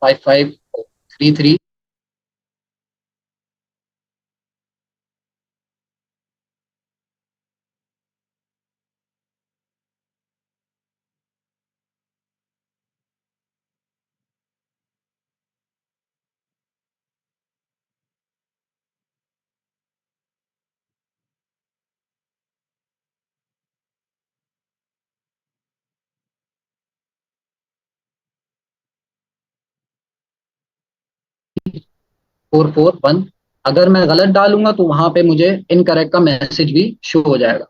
5533। Four four one. अगर मैं गलत डालूंगा तो वहां पे मुझे इनकरेक्ट का मैसेज भी शो हो जाएगा।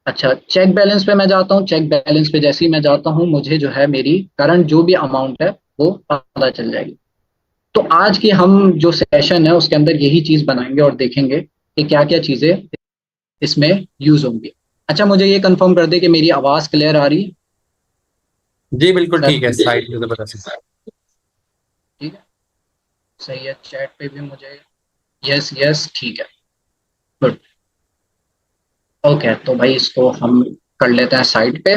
अच्छा, चेक बैलेंस पे मैं जाता हूँ। चेक बैलेंस पे जैसे ही मैं जाता हूँ, मुझे जो है मेरी करंट जो भी अमाउंट है वो पता चल जाएगी। तो आज की हम जो सेशन है उसके अंदर यही चीज बनाएंगे और देखेंगे कि क्या क्या चीजें इसमें यूज होंगी। अच्छा, मुझे ये कंफर्म कर दे कि मेरी आवाज क्लियर आ रही है जी बिल्कुल सर? ठीक है, स्लाइड की जबरदस्त। ठीक है, सही है। चैट पे भी मुझे यस यस, ठीक है, गुड। ओके, तो भाई इसको हम कर लेते हैं साइड पे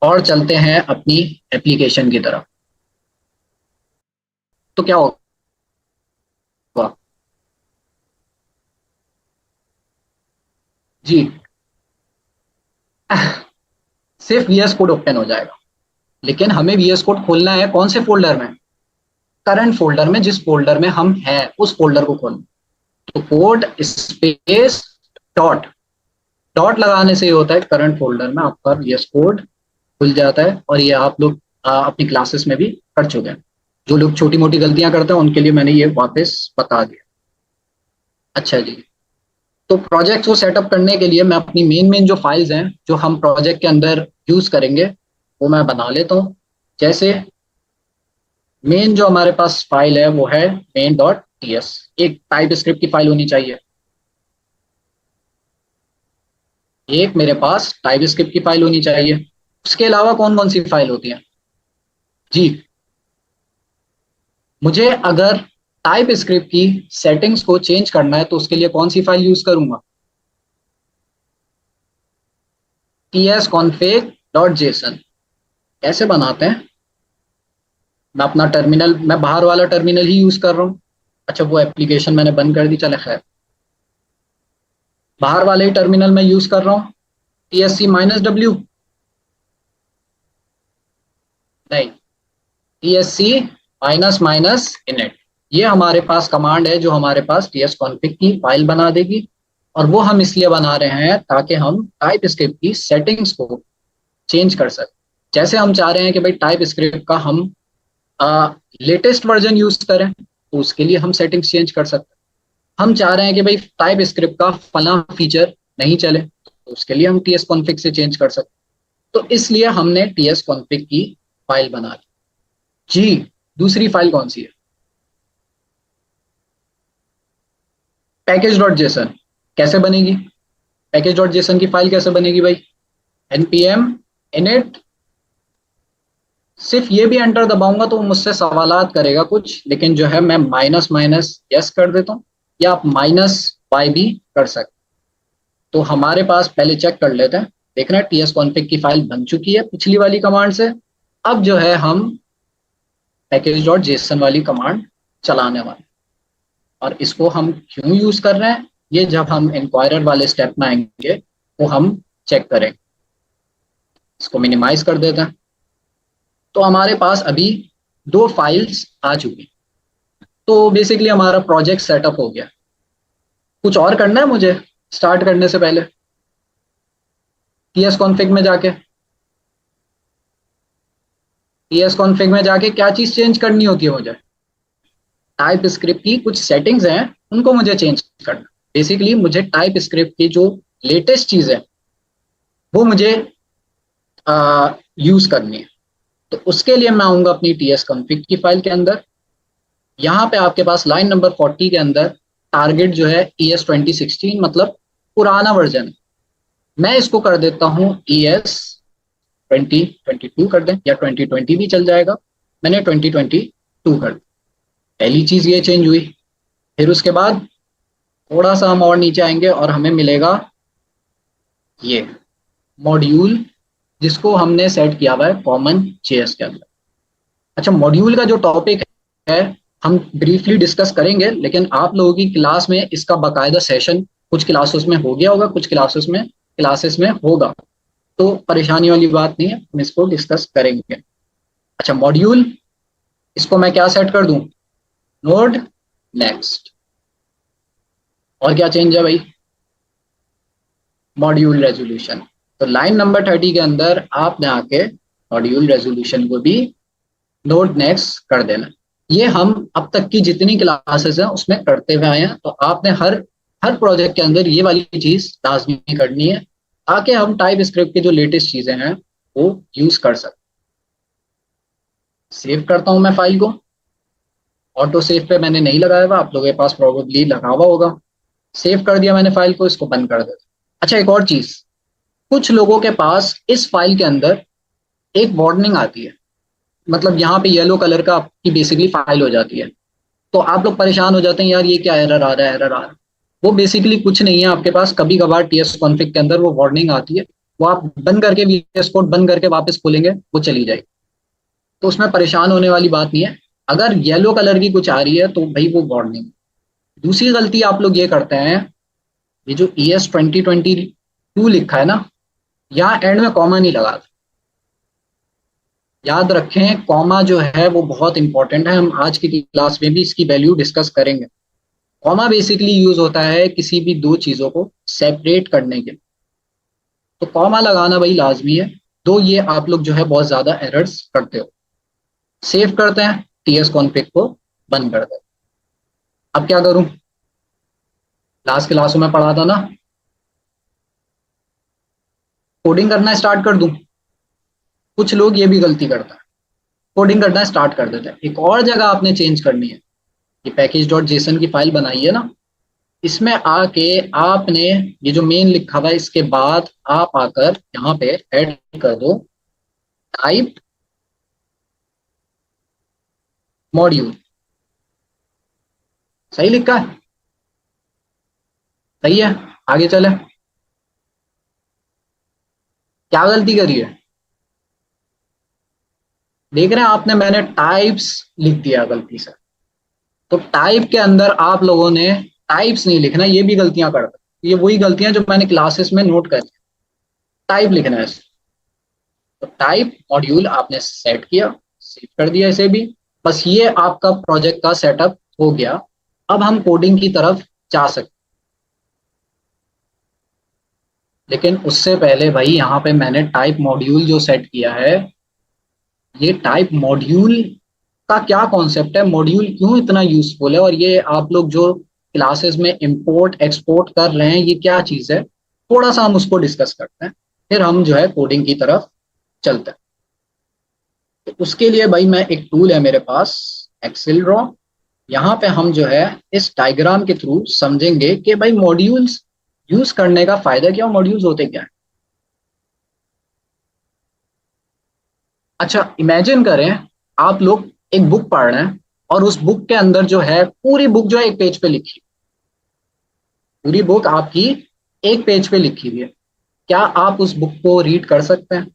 और चलते हैं अपनी एप्लीकेशन की तरफ। तो क्या होगा? जी, सिर्फ वीएस कोड ओपन हो जाएगा, लेकिन हमें वीएस कोड खोलना है कौन से फोल्डर में? करंट फोल्डर में। जिस फोल्डर में हम हैं उस फोल्डर को खोलना। तो कोड स्पेस डॉट, डॉट लगाने से ये होता है करंट फोल्डर में आपका वीएस कोड खुल जाता है। और ये आप लोग अपनी क्लासेस में भी कर चुके हैं। जो लोग छोटी मोटी गलतियां करते हैं उनके लिए मैंने ये वापस बता दिया। अच्छा जी, तो प्रोजेक्ट को सेटअप करने के लिए मैं अपनी मेन मेन जो फाइल्स हैं जो हम प्रोजेक्ट के अंदर यूज करेंगे वो मैं बना लेता हूँ। जैसे मेन जो हमारे पास फाइल है वो है मेन डॉट टीएस। एक टाइप स्क्रिप्ट की फाइल होनी चाहिए। एक मेरे पास टाइप स्क्रिप्ट की फाइल होनी चाहिए। उसके अलावा कौन कौन सी फाइल होती है जी? मुझे अगर टाइप स्क्रिप्ट की सेटिंग्स को चेंज करना है तो उसके लिए कौन सी फाइल यूज करूंगा? tsconfig.json। कैसे बनाते हैं? मैं अपना टर्मिनल, मैं बाहर वाला टर्मिनल ही यूज कर रहा हूँ। अच्छा, वो एप्लीकेशन मैंने बंद कर दी, चले खैर। बाहर वाले ही टर्मिनल में यूज कर रहा हूँ। tsc-w, नहीं, tsc-init। ये हमारे पास कमांड है जो हमारे पास tsconfig की फाइल बना देगी। और वो हम इसलिए बना रहे हैं ताकि हम टाइप स्क्रिप्ट की सेटिंग्स को चेंज कर सकें। जैसे हम चाह रहे हैं कि भाई टाइप स्क्रिप्ट का हम लेटेस्ट वर्जन यूज करें, तो उसके लिए हम सेटिंग्स चेंज कर सकते हैं। हम चाह रहे हैं कि भाई टाइप स्क्रिप्ट का फला फीचर नहीं चले, तो उसके लिए हम टीएस कॉन्फ़िग से चेंज कर सकते हैं। तो इसलिए हमने टीएस कॉन्फ़िग की फाइल बना ली जी। दूसरी फाइल कौन सी है? Package dot JSON. कैसे बनेगी पैकेज डॉट जेसन की फाइल? कैसे बनेगी भाई? npm init। सिर्फ ये भी एंटर दबाऊंगा तो मुझसे सवालात करेगा कुछ, लेकिन जो है मैं माइनस माइनस यस कर देता हूँ, या आप माइनस वाई भी कर सकते। तो हमारे पास पहले चेक कर लेते हैं। देख रहे हैं टीएस कॉन्फ़िग की फाइल बन चुकी है पिछली वाली कमांड से। अब जो है हम पैकेज डॉट जेसन वाली कमांड चलाने वाले। और इसको हम क्यों यूज कर रहे हैं, ये जब हम इंक्वायरर वाले स्टेप में आएंगे तो हम चेक करेंगे। इसको मिनिमाइज कर देते हैं। तो हमारे पास अभी दो फाइल्स आ चुकी। तो बेसिकली हमारा प्रोजेक्ट सेटअप हो गया। कुछ और करना है मुझे स्टार्ट करने से पहले? टीएस कॉन्फ़िग में जाके, टीएस कॉन्फ़िग में जाके क्या चीज चेंज करनी होती है मुझे? टाइप स्क्रिप्ट की कुछ सेटिंग्स हैं, उनको मुझे चेंज करना। बेसिकली मुझे टाइप स्क्रिप्ट की जो लेटेस्ट चीज है वो मुझे यूज करनी है। तो उसके लिए मैं आऊंगा अपनी टीएस कॉन्फ़िग की फाइल के अंदर। यहाँ पे आपके पास लाइन नंबर 40 के अंदर टारगेट जो है ES 2016, मतलब पुराना वर्जन है। मैं इसको कर देता हूँ ES 2022 कर दें, या 2020 भी चल जाएगा। मैंने 2022 कर दिया। पहली चीज ये चेंज हुई। फिर उसके बाद थोड़ा सा हम और नीचे आएंगे और हमें मिलेगा ये मॉड्यूल, जिसको हमने सेट किया हुआ है कॉमन जेएस के अंदर। अच्छा, मॉड्यूल का जो टॉपिक है हम ब्रीफली डिस्कस करेंगे, लेकिन आप लोगों की क्लास में इसका बाकायदा सेशन कुछ क्लासेस में हो गया होगा, कुछ क्लासेस में होगा, तो परेशानी वाली बात नहीं है, हम इसको डिस्कस करेंगे। अच्छा, मॉड्यूल, इसको मैं क्या सेट कर दूं? Node next. और क्या चेंज है भाई? Module resolution. तो लाइन नंबर 30 के अंदर आपने आके मॉड्यूल रेजोल्यूशन को भी नोड नेक्स्ट कर देना। ये हम अब तक की जितनी क्लासेस हैं उसमें करते हुए आए हैं, तो आपने हर हर प्रोजेक्ट के अंदर ये वाली चीज लाजमी करनी है, ताकि हम टाइप स्क्रिप्ट की जो लेटेस्ट चीजें हैं वो यूज कर सकें। सेव करता हूं मैं फाइल को। ऑटो सेव पे मैंने नहीं लगाया हुआ, आप लोगों के पास प्रोबेबली लगा हुआ होगा। सेव कर दिया मैंने फाइल को, इसको बंद कर देता। अच्छा, एक और चीज, कुछ लोगों के पास इस फाइल के अंदर एक वार्निंग आती है, मतलब यहाँ पे येलो कलर का आपकी बेसिकली फाइल हो जाती है, तो आप लोग परेशान हो जाते हैं, यार ये क्या एरर आ रहा है, एरर आ रहा है। वो बेसिकली कुछ नहीं है, आपके पास कभी कभार टीएस कॉन्फ़िग के अंदर वो वार्निंग आती है, वो आप बंद करके वीएस कोड बंद करके वापस खोलेंगे वो चली जाएगी, तो उसमें परेशान होने वाली बात नहीं है। अगर येलो कलर की कुछ आ रही है तो भाई वो वार्निंग। दूसरी गलती आप लोग ये करते हैं, ये जो ES 2022 लिखा है ना, यहाँ एंड में कॉमा नहीं लगा। याद रखें, कॉमा जो है वो बहुत इंपॉर्टेंट है, हम आज की क्लास में भी इसकी वैल्यू डिस्कस करेंगे। कॉमा बेसिकली यूज होता है किसी भी दो चीजों को सेपरेट करने के लिए, तो कॉमा लगाना भाई लाजमी है। तो ये आप लोग जो है बहुत ज्यादा एरर्स करते हो। सेव करते हैं, टीएस कॉन्फ़िग को बंद कर दें। अब क्या करूं? लास्ट क्लासों में पढ़ा था ना, कोडिंग करना स्टार्ट कर दूं? कुछ लोग ये भी गलती करते हैं, कोडिंग करना स्टार्ट कर देते हैं। एक और जगह आपने चेंज करनी है, ये पैकेज डॉट जेसन की फाइल बनाई है ना, इसमें आके आपने ये जो मेन लिखा हुआ है इसके बाद आप आकर यहाँ पे ऐड कर दो टाइप मॉड्यूल। सही लिखा है? सही है। आगे चले, क्या गलती करी है? देख रहे हैं आपने, मैंने टाइप्स लिख दिया गलती से। तो टाइप के अंदर आप लोगों ने टाइप्स नहीं लिखना, ये भी गलतियां करते हैं। ये वही गलतियां जो मैंने क्लासेस में नोट कर, टाइप लिखना है। तो टाइप मॉड्यूल आपने सेट किया, सेव कर दिया इसे भी। बस ये आपका प्रोजेक्ट का सेटअप हो गया। अब हम कोडिंग की तरफ जा सकते, लेकिन उससे पहले भाई यहाँ पे मैंने टाइप मॉड्यूल जो सेट किया है, ये टाइप मॉड्यूल का क्या कॉन्सेप्ट है, मॉड्यूल क्यों इतना यूजफुल है, और ये आप लोग जो क्लासेस में इंपोर्ट एक्सपोर्ट कर रहे हैं ये क्या चीज है, थोड़ा सा हम उसको डिस्कस करते हैं, फिर हम जो है कोडिंग की तरफ चलते हैं। तो उसके लिए भाई मैं एक टूल है मेरे पास, एक्सेल ड्रॉ। यहाँ पे हम जो है इस डायग्राम के थ्रू समझेंगे कि भाई मॉड्यूल्स यूज करने का फायदा क्या, मॉड्यूल्स होते क्या है। अच्छा, इमेजिन करें आप लोग एक बुक पढ़ रहे हैं, और उस बुक के अंदर जो है पूरी बुक जो है एक पेज पे लिखी, पूरी बुक आपकी एक पेज पे लिखी हुई है। क्या आप उस बुक को रीड कर सकते हैं?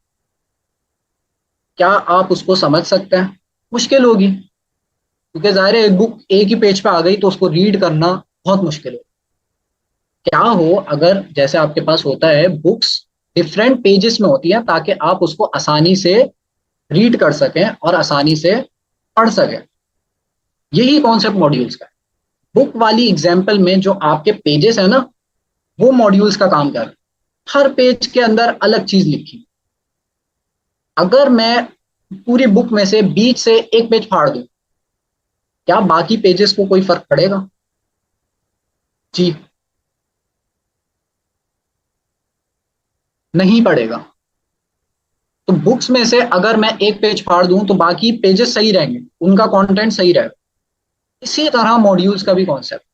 क्या आप उसको समझ सकते हैं? मुश्किल होगी, क्योंकि जाहिर है एक बुक एक ही पेज पे आ गई तो उसको रीड करना बहुत मुश्किल है। क्या हो अगर जैसे आपके पास होता है बुक्स डिफरेंट पेजेस में होती हैं, ताकि आप उसको आसानी से रीड कर सकें और आसानी से पढ़ सकें। यही कॉन्सेप्ट मॉड्यूल्स का है। बुक वाली एग्जाम्पल में जो आपके पेजेस है ना, वो मॉड्यूल्स का काम कर रहे हैं। हर पेज के अंदर अलग चीज लिखी। अगर मैं पूरी बुक में से बीच से एक पेज फाड़ दूं, क्या बाकी पेजेस को कोई फर्क पड़ेगा? जी नहीं पड़ेगा। तो बुक्स में से अगर मैं एक पेज फाड़ दूं तो बाकी पेजेस सही रहेंगे, उनका कंटेंट सही रहेगा। इसी तरह मॉड्यूल्स का भी कॉन्सेप्ट,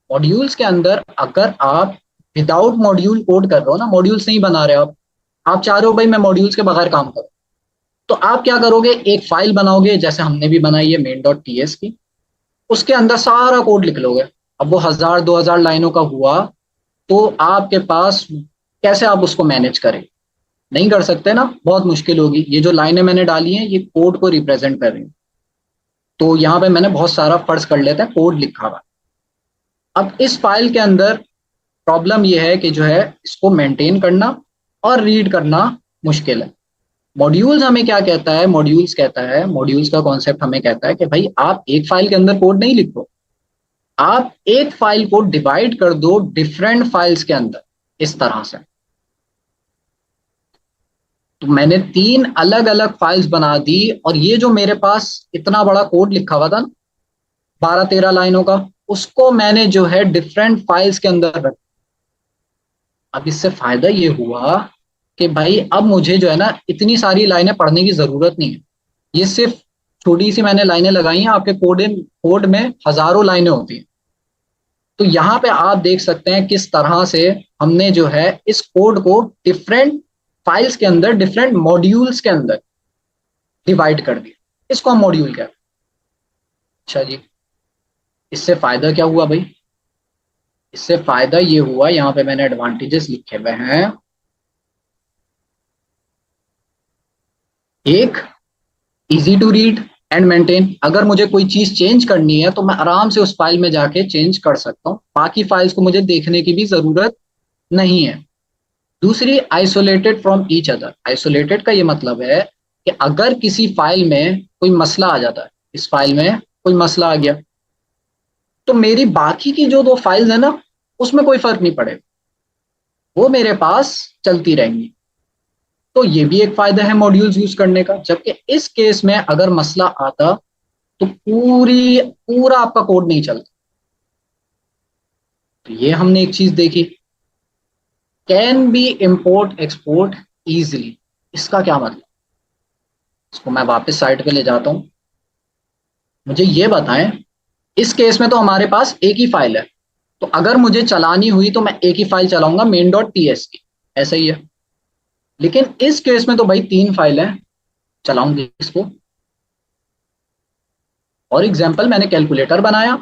मॉड्यूल्स के अंदर अगर आप विदाउट मॉड्यूल कोड कर रहे हो ना, मॉड्यूल्स नहीं बना रहे आप चाह रहे हो भाई मैं मॉड्यूल्स के बगैर काम करूं, तो आप क्या करोगे, एक फाइल बनाओगे जैसे हमने भी बनाई है main.ts की, उसके अंदर सारा कोड लिख लोगे। अब वो 1000-2000 लाइनों का हुआ तो आपके पास कैसे आप उसको मैनेज करें? नहीं कर सकते ना, बहुत मुश्किल होगी। ये जो लाइनें मैंने डाली हैं ये कोड को रिप्रेजेंट कर रही हैं। तो यहाँ पे मैंने बहुत सारा, फर्ज कर लेते हैं कोड लिखा हुआ। अब इस फाइल के अंदर प्रॉब्लम ये है कि जो है इसको मेंटेन करना और रीड करना मुश्किल है। मॉड्यूल्स हमें क्या कहता है, मॉड्यूल्स कहता है, मॉड्यूल्स का कॉन्सेप्ट हमें कहता है कि भाई आप एक फाइल के अंदर कोड नहीं लिखो, आप एक फाइल को डिवाइड कर दो डिफरेंट फाइल्स के अंदर, इस तरह से। तो मैंने 3 अलग अलग फाइल्स बना दी, और ये जो मेरे पास इतना बड़ा कोड लिखा हुआ था ना, 12-13 लाइनों का, उसको मैंने जो है डिफरेंट फाइल्स के अंदर रख। अब इससे फायदा ये हुआ कि भाई अब मुझे जो है ना इतनी सारी लाइनें पढ़ने की जरूरत नहीं है। ये सिर्फ छोटी सी मैंने लाइनें लगाई हैं, आपके कोड में हजारों लाइनें होती हैं। तो यहाँ पे आप देख सकते हैं किस तरह से हमने जो है इस कोड को डिफरेंट फाइल्स के अंदर, डिफरेंट मॉड्यूल्स के अंदर डिवाइड कर दिया। इसको हम मॉड्यूल कहते हैं। अच्छा जी, इससे फायदा क्या हुआ भाई? इससे फायदा ये हुआ, यहाँ पे मैंने एडवांटेजेस लिखे हुए हैं। एक, easy to read and maintain. अगर मुझे कोई चीज चेंज करनी है तो मैं आराम से उस फाइल में जाके चेंज कर सकता हूँ, बाकी फाइल्स को मुझे देखने की भी जरूरत नहीं है। दूसरी, isolated from each other. Isolated का ये मतलब है कि अगर किसी फाइल में कोई मसला आ जाता है, इस फाइल में कोई मसला आ गया, तो मेरी बाकी की जो 2 फाइल्स है ना, उसमें कोई फर्क नहीं पड़ेगा, वो मेरे पास चलती रहेंगी। तो ये भी एक फायदा है मॉड्यूल्स यूज करने का। जबकि इस केस में अगर मसला आता तो पूरा आपका कोड नहीं चलता। तो ये हमने एक चीज देखी, can be import export easily. इसका क्या मतलब? इसको मैं वापस साइट पे ले जाता हूं। मुझे ये बताएं, इस केस में तो हमारे पास एक ही फाइल है, तो अगर मुझे चलानी हुई तो मैं एक ही फाइल चलाऊंगा, main.ts की, ऐसा ही है। लेकिन इस केस में तो भाई 3 फाइल है, चलाऊंगी इसको। और एग्जाम्पल, मैंने कैलकुलेटर बनाया,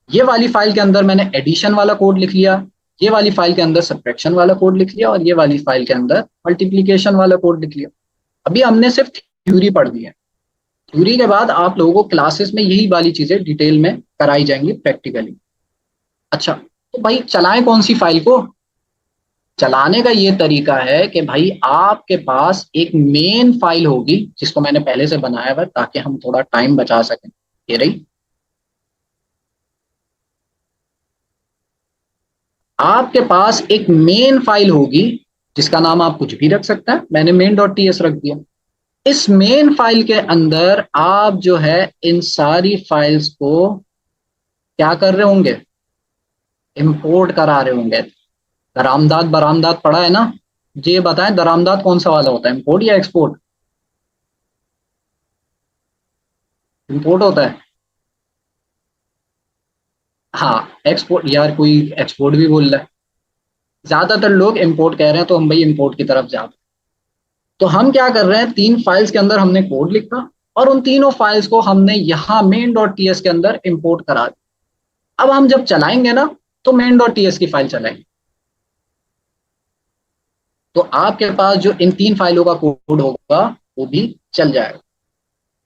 ये वाली फाइल के अंदर मैंने एडिशन वाला कोड लिख लिया, ये वाली फाइल के अंदर सब्ट्रैक्शन वाला कोड लिख लिया, और ये वाली फाइल के अंदर मल्टीप्लीकेशन वाला कोड लिख लिया। अभी हमने सिर्फ थ्योरी पढ़ ली है। थ्योरी के बाद आप लोगों को क्लासेस में यही वाली चीजें डिटेल में कराई जाएंगी प्रैक्टिकली। अच्छा, तो भाई चलाएं कौन सी फाइल को? चलाने का ये तरीका है कि भाई आपके पास एक मेन फाइल होगी, जिसको मैंने पहले से बनाया हुआ ताकि हम थोड़ा टाइम बचा सकें। ये रही, आपके पास एक मेन फाइल होगी जिसका नाम आप कुछ भी रख सकते हैं, मैंने main.ts रख दिया। इस मेन फाइल के अंदर आप जो है इन सारी फाइल्स को क्या कर रहे होंगे? इंपोर्ट करा रहे होंगे। दरामदाद बरामदाद पड़ा है ना? मुझे ये बताएं, दरामदाद कौन सा वाला होता है, इंपोर्ट या एक्सपोर्ट? इंपोर्ट होता है। हाँ, एक्सपोर्ट यार, कोई एक्सपोर्ट भी बोल रहा है। ज्यादातर लोग इंपोर्ट कह रहे हैं, तो हम भाई इंपोर्ट की तरफ जाते हैं। तो हम क्या कर रहे हैं, 3 फाइल्स के अंदर हमने कोड लिखा, और उन तीनों फाइल्स को हमने यहाँ main.ts के अंदर इंपोर्ट करा दिया। अब हम जब चलाएंगे ना, तो main.ts की फाइल चलाएंगे। तो आपके पास जो इन 3 फाइलों का कोड होगा वो भी चल जाएगा।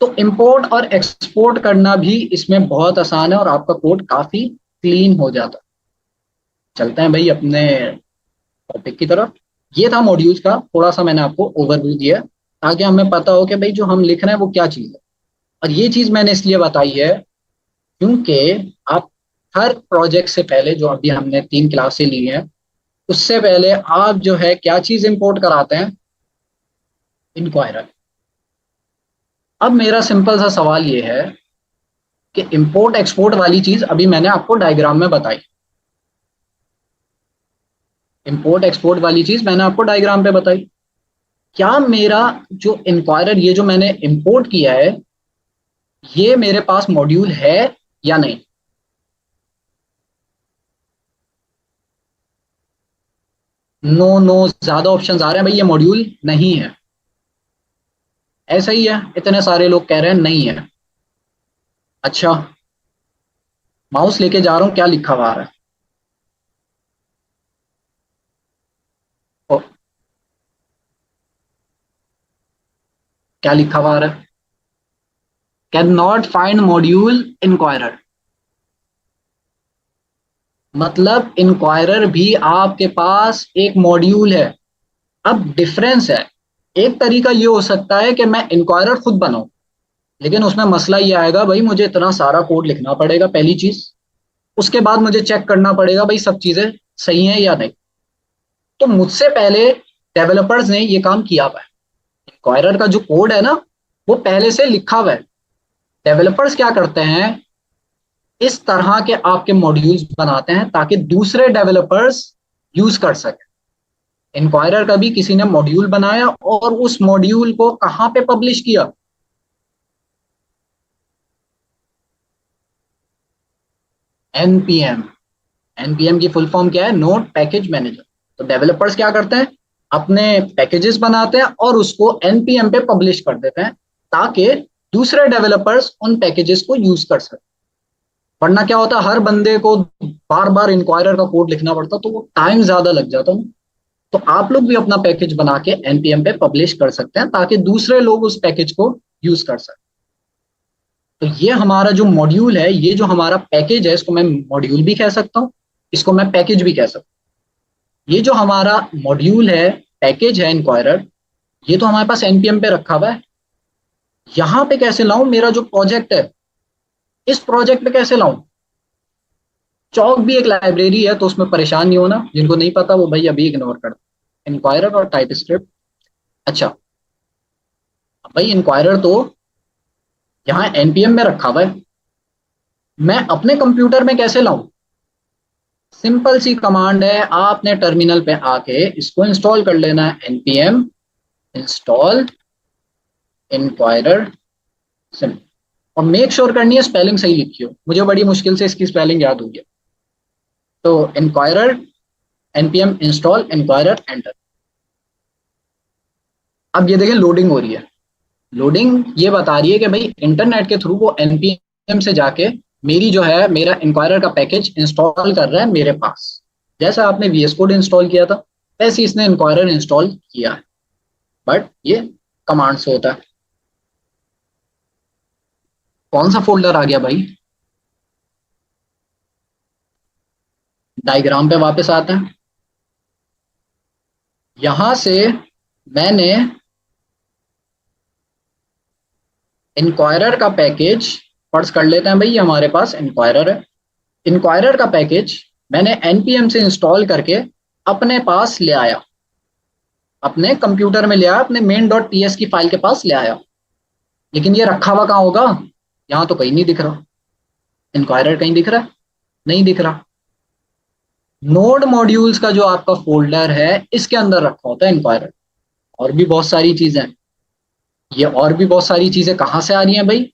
तो इंपोर्ट और एक्सपोर्ट करना भी इसमें बहुत आसान है, और आपका कोड काफी क्लीन हो जाता है। चलते हैं भाई अपने टॉपिक की तरफ। ये था मॉड्यूल्स का, थोड़ा सा मैंने आपको ओवरव्यू दिया ताकि हमें पता हो कि भाई जो हम लिख रहे हैं वो क्या चीज़ है। और ये चीज़ मैंने इसलिए बताई है क्योंकि आप हर प्रोजेक्ट से पहले, जो अभी हमने 3 क्लासें ली हैं, उससे पहले आप जो है क्या चीज़ इंपोर्ट कराते हैं? इंक्वायरर। अब मेरा सिंपल सा सवाल ये है कि इंपोर्ट एक्सपोर्ट वाली चीज़ अभी मैंने आपको डायग्राम में बताई। इंपोर्ट एक्सपोर्ट वाली चीज़ मैंने आपको डायग्राम पे बताई। क्या मेरा जो इंक्वायरर, ये जो मैंने इंपोर्ट किया है, ये मेरे पास मॉड्यूल है या नहीं? नो नो, ज्यादा ऑप्शन आ रहे हैं भाई, ये मॉड्यूल नहीं है। ऐसा ही है, इतने सारे लोग कह रहे हैं नहीं है। अच्छा, माउस लेके जा रहा हूं, क्या लिखा हुआ आ रहा है? ओ, क्या लिखा हुआ आ रहा है? Can not find module inquirer, मतलब इंक्वायरर भी आपके पास एक मॉड्यूल है। अब डिफरेंस है, एक तरीका ये हो सकता है कि मैं इंक्वायरर खुद बनाऊं, लेकिन उसमें मसला ये आएगा भाई मुझे इतना सारा कोड लिखना पड़ेगा पहली चीज, उसके बाद मुझे चेक करना पड़ेगा भाई सब चीजें सही हैं या नहीं। तो मुझसे पहले डेवलपर्स ने ये काम किया हुआ है, इंक्वायरर का जो कोड है ना वो पहले से लिखा हुआ है। डेवलपर्स क्या करते हैं, इस तरह के आपके मॉड्यूल्स बनाते हैं ताकि दूसरे डेवलपर्स यूज कर सकें। इंक्वायरर का भी किसी ने मॉड्यूल बनाया और उस मॉड्यूल को कहां पे पब्लिश किया, एनपीएम। एनपीएम की फुल फॉर्म क्या है, नोड पैकेज मैनेजर। तो डेवलपर्स क्या करते हैं, अपने पैकेजेस बनाते हैं और उसको एनपीएम पे पब्लिश कर देते हैं ताकि दूसरे डेवलपर्स उन पैकेजेस को यूज कर सकें। वरना क्या होता, हर बंदे को बार बार इंक्वायरर का कोड लिखना पड़ता तो वो टाइम ज्यादा लग जाता ना। तो आप लोग भी अपना पैकेज बना के एनपीएम पे पब्लिश कर सकते हैं ताकि दूसरे लोग उस पैकेज को यूज कर सकें। तो ये हमारा जो मॉड्यूल है, ये जो हमारा पैकेज है, इसको मैं मॉड्यूल भी कह सकता हूँ, इसको मैं पैकेज भी कह सकता हूँ। ये जो हमारा मॉड्यूल है, पैकेज है इंक्वायरर, ये तो हमारे पास एनपीएम पे रखा हुआ है। यहां पे कैसे लाऊं, मेरा जो प्रोजेक्ट है इस प्रोजेक्ट पे कैसे लाऊं। चौक भी एक लाइब्रेरी है तो उसमें परेशान नहीं होना, जिनको नहीं पता वो भाई अभी इग्नोर कर दो। इंक्वायरर और टाइप स्क्रिप्ट, अच्छा भाई इंक्वायरर तो यहाँ एनपीएम में रखा हुआ है, मैं अपने कंप्यूटर में कैसे लाऊं। सिंपल सी कमांड है, आपने टर्मिनल पे आके इसको इंस्टॉल कर लेना है, npm इंस्टॉल इंक्वायरर सिंपल। और मेक श्योर करनी है स्पेलिंग सही लिखी हो, मुझे बड़ी मुश्किल से इसकी स्पेलिंग याद हुई है। तो inquirer npm install inquirer, enter. अब ये देखें लोडिंग हो रही है, लोडिंग ये बता रही है कि भाई इंटरनेट के थ्रू वो npm से जाके मेरी जो है मेरा इंक्वायरर का पैकेज इंस्टॉल कर रहा है मेरे पास। जैसा आपने VS कोड इंस्टॉल किया था वैसे इसने इंक्वायरर इंस्टॉल किया है, बट ये कमांड से होता है। कौन सा फोल्डर आ गया भाई, डायग्राम पे वापस आते हैं। यहां से मैंने इंक्वायरर का पैकेज फर्ज कर लेते हैं भाई, हमारे पास इंक्वायरर है। इंक्वायरर का पैकेज मैंने npm से इंस्टॉल करके अपने पास ले आया, अपने कंप्यूटर में ले आया, अपने main.ts की फाइल के पास ले आया। लेकिन ये रखा हुआ कहाँ होगा, यहाँ तो कहीं नहीं दिख रहा। इंक्वायरर कहीं दिख रहा है, नहीं दिख रहा। नोड मॉड्यूल्स का जो आपका फोल्डर है इसके अंदर रखा होता है इंक्वायरर। और भी बहुत सारी चीजें, ये और भी बहुत सारी चीजें कहाँ से आ रही हैं भाई,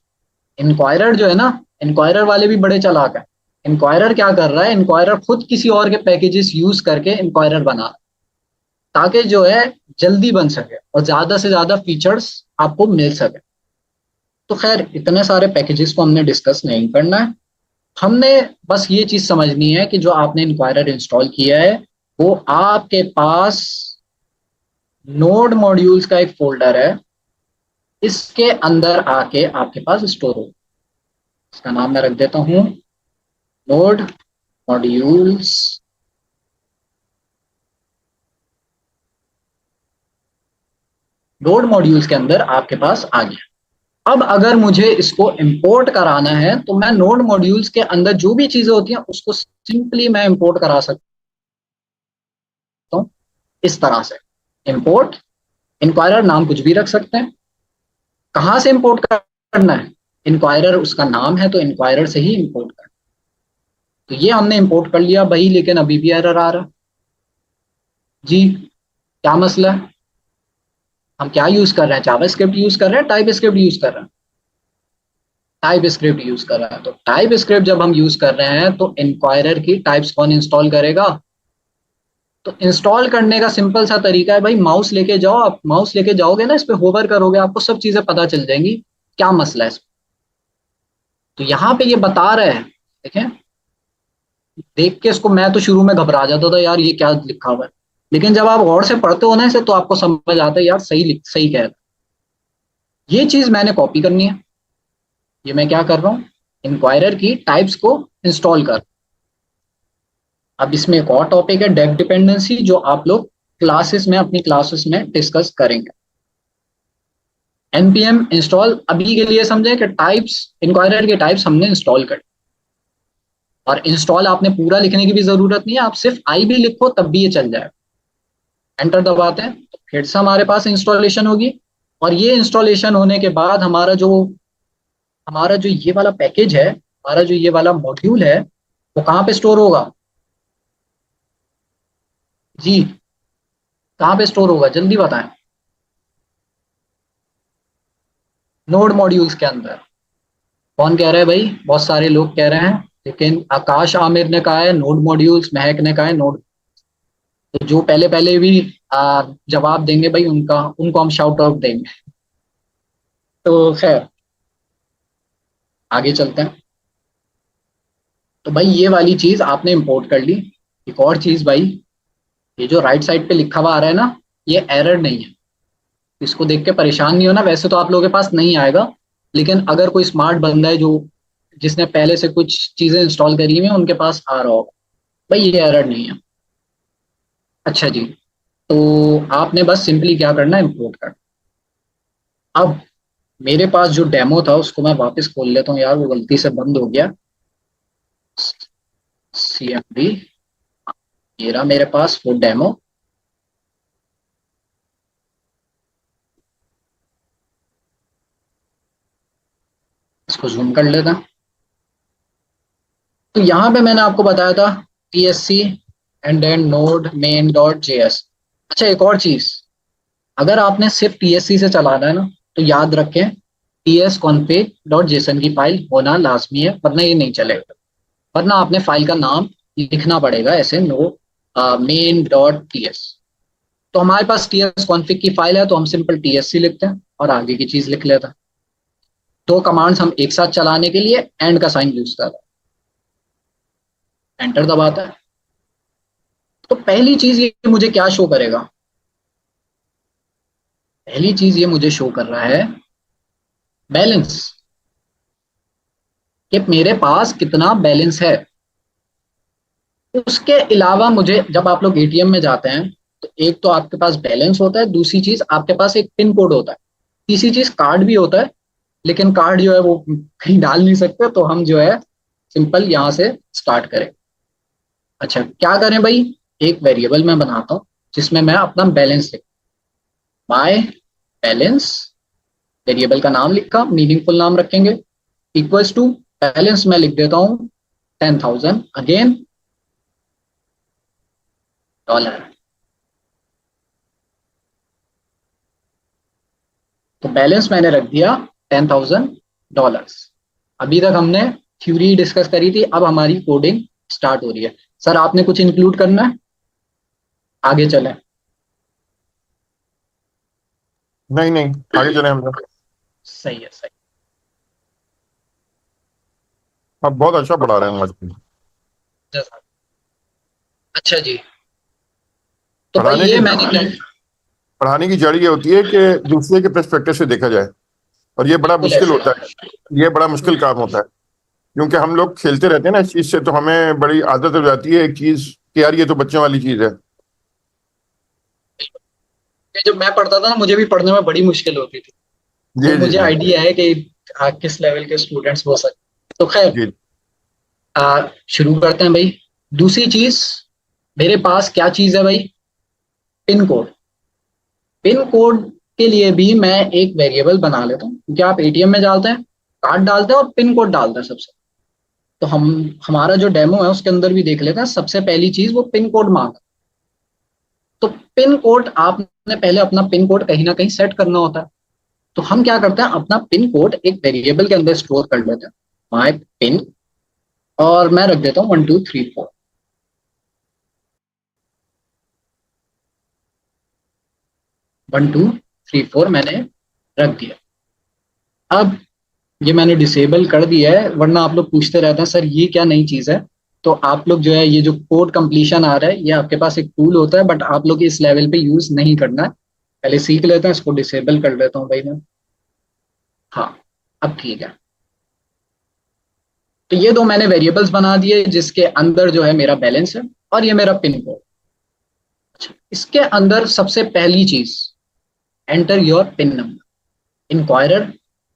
इंक्वायरर जो है ना, इंक्वायरर वाले भी बड़े चालाक हैं। इंक्वायरर क्या कर रहा है, इंक्वायरर खुद किसी और के पैकेजेस यूज करके इंक्वायरर बना रहा है ताकि जो है जल्दी बन सके और ज्यादा से ज्यादा फीचर्स आपको मिल सके। तो खैर इतने सारे पैकेजेस को हमने डिस्कस नहीं करना है, हमने बस ये चीज समझनी है कि जो आपने इंक्वायरर इंस्टॉल किया है वो आपके पास नोड मॉड्यूल्स का एक फोल्डर है, इसके अंदर आके आपके पास स्टोर हो। इसका नाम मैं रख देता हूं नोड मॉड्यूल्स। नोड मॉड्यूल्स के अंदर आपके पास आ गया। अब अगर मुझे इसको इंपोर्ट कराना है तो मैं नोड मॉड्यूल्स के अंदर जो भी चीजें होती हैं उसको सिंपली मैं इंपोर्ट करा सकता हूं इस तरह से। इंपोर्ट इंक्वायरर, नाम कुछ भी रख सकते हैं। कहां से इंपोर्ट करना है, इंक्वायरर उसका नाम है तो इंक्वायरर से ही इंपोर्ट करना। तो ये हमने इंपोर्ट कर लिया भाई, लेकिन अभी भी एरर आ रहा जी, क्या मसला है। हम क्या यूज कर रहे हैं, जावास्क्रिप्ट यूज कर रहे हैं, टाइप स्क्रिप्ट यूज कर रहे हैं, टाइप स्क्रिप्ट यूज कर रहे हैं। तो टाइप स्क्रिप्ट जब हम यूज कर रहे हैं तो इंक्वायरर की टाइप्स कौन इंस्टॉल करेगा। तो इंस्टॉल करने का सिंपल सा तरीका है भाई, माउस लेके जाओ, आप माउस लेके जाओगे ना, इस पे होवर करोगे आपको सब चीजें पता चल जाएंगी क्या मसला है। तो यहाँ पे ये बता रहे हैं, देखें, देख के इसको मैं तो शुरू में घबरा जाता था यार ये क्या लिखा हुआ है, लेकिन जब आप गौर से पढ़ते हो ना इसे तो आपको समझ आता है यार सही सही कह रहा है। ये चीज मैंने कॉपी करनी है। ये मैं क्या कर रहा हूँ, इंक्वायरर की टाइप्स को इंस्टॉल कर। अब इसमें एक और टॉपिक है डेफ डिपेंडेंसी, जो आप लोग क्लासेस में, अपनी क्लासेस में डिस्कस करेंगे। npm इंस्टॉल अभी के लिए समझे कि टाइप्स, इंक्वायरर के टाइप्स हमने इंस्टॉल कर। और इंस्टॉल आपने पूरा लिखने की भी जरूरत नहीं है, आप सिर्फ आई भी लिखो तब भी ये चल जाएगा। एंटर दबाते हैं तो फिर से हमारे पास इंस्टॉलेशन होगी। और ये इंस्टॉलेशन होने के बाद हमारा जो ये वाला पैकेज है, हमारा जो ये वाला मॉड्यूल है, वो कहाँ पे स्टोर होगा जी? कहाँ पे स्टोर होगा, जल्दी बताएं। नोड मॉड्यूल्स के अंदर। कौन कह रहा है भाई? बहुत सारे लोग कह रहे हैं, लेकिन आकाश आमिर ने कहा है नोड मॉड्यूल्स, महक ने कहा है नोड। तो जो पहले पहले भी जवाब देंगे भाई, उनको हम शाउट आउट देंगे। तो खैर आगे चलते हैं। तो भाई ये वाली चीज आपने इंपोर्ट कर ली। एक और चीज भाई, ये जो राइट साइड पे लिखा हुआ आ रहा है ना, ये एरर नहीं है। इसको देख के परेशान नहीं होना, वैसे तो आप लोगों के पास नहीं आएगा, लेकिन अगर कोई स्मार्ट बंदा है जो जिसने पहले से कुछ चीजें इंस्टॉल करी हुई हैं, उनके पास आ रहा होगा। भाई ये एरर नहीं है। अच्छा जी, तो आपने बस सिंपली क्या करना है, इंपोर्ट करना। अब मेरे पास जो डेमो था उसको मैं वापस खोल लेता हूँ यार, वो गलती से बंद हो गया। CMD, ये रहा मेरे पास वो डेमो। इसको जूम कर लेता। तो यहाँ पे मैंने आपको बताया था TSC and then node main dot JS। अच्छा एक और चीज, अगर आपने सिर्फ TSC से चलाना है ना, तो याद रखें tsconfig.json की फाइल होना लाजमी है, वरना ये नहीं चलेगा। वरना आपने फाइल का नाम लिखना पड़ेगा ऐसे, नो मेन डॉट ts। तो हमारे पास tsconfig की फाइल है, तो हम सिंपल TSC लिखते हैं और आगे की चीज लिख लेते हैं। दो कमांड्स हम एक साथ चलाने के लिए एंड का साइन यूज करते हैं। एंटर दबाता है तो पहली चीज ये मुझे क्या शो करेगा? पहली चीज ये मुझे शो कर रहा है बैलेंस, कि मेरे पास कितना बैलेंस है। उसके अलावा मुझे, जब आप लोग ATM में जाते हैं, तो एक तो आपके पास बैलेंस होता है, दूसरी चीज आपके पास एक पिन कोड होता है, तीसरी चीज कार्ड भी होता है। लेकिन कार्ड जो है वो कहीं डाल नहीं सकते, तो हम जो है सिंपल यहां से स्टार्ट करें। अच्छा क्या करें भाई, एक वेरिएबल मैं बनाता हूं जिसमें मैं अपना बैलेंस लिख, माय बैलेंस। वेरिएबल का नाम लिखा, मीनिंगफुल नाम रखेंगे। इक्वल्स टू बैलेंस मैं लिख देता हूं 10,000 अगेन डॉलर। तो बैलेंस मैंने रख दिया $10,000। अभी तक हमने थ्योरी डिस्कस करी थी, अब हमारी कोडिंग स्टार्ट हो रही है। सर आपने कुछ इंक्लूड करना है? आगे चलें। नहीं नहीं, आगे चले हम लोग। सही है, सही। आप बहुत अच्छा पढ़ा रहे हैं आज भी। जैसा- अच्छा जी, तो भाई पढ़ाने ये की मैंने क्या, पढ़ाने की जड़ ये होती है कि दूसरे के पर्सपेक्टिव से देखा जाए, और ये बड़ा बिल्कुल मुश्किल ऐसे होता है। ये बड़ा मुश्किल काम होता है, क्योंकि हम लोग खेलते रहते हैं ना इस चीज से, तो हमें बड़ी आदत हो जाती है एक चीज कि यार ये तो बच्चों वाली चीज है। जब मैं पढ़ता था ना, मुझे भी पढ़ने में बड़ी मुश्किल होती थी। तो जी जी मुझे जी आइडिया है कि किस लेवल के स्टूडेंट्स हो सकते। तो खैर जी। शुरू करते हैं भाई। दूसरी चीज, मेरे पास क्या चीज है भाई? Pin code. पिन कोड के लिए भी मैं एक वेरिएबल बना लेता हूँ, क्योंकि आप ATM में डालते हैं, कार्ड डालते हैं और पिन कोड डालते हैं सबसे। तो हमारा जो डेमो है उसके अंदर भी देख लेते हैं। सबसे पहली चीज वो पिन कोड मांगा। तो पिन कोड आपने पहले अपना पिन कोड कहीं ना कहीं सेट करना होता है। तो हम क्या करते हैं, अपना पिन कोड एक वेरिएबल के अंदर स्टोर कर लेते हैं, माय पिन। और मैं रख देता हूँ 1234। 1234 मैंने रख दिया। अब ये मैंने डिसेबल कर दिया है, वरना आप लोग पूछते रहते हैं सर ये क्या नई चीज है। तो आप लोग जो है, ये जो कोड कंप्लीशन आ रहा है, ये आपके पास एक टूल होता है, बट आप लोग इस लेवल पे यूज नहीं करना है। पहले सीख लेते हैं, इसको डिसेबल कर लेता हूँ भाई मैं। हाँ, अब ठीक है। तो ये दो मैंने वेरिएबल्स बना दिए जिसके अंदर जो है मेरा बैलेंस है और ये मेरा पिन कोड। अच्छा, इसके अंदर सबसे पहली चीज, enter your pin number. Inquirer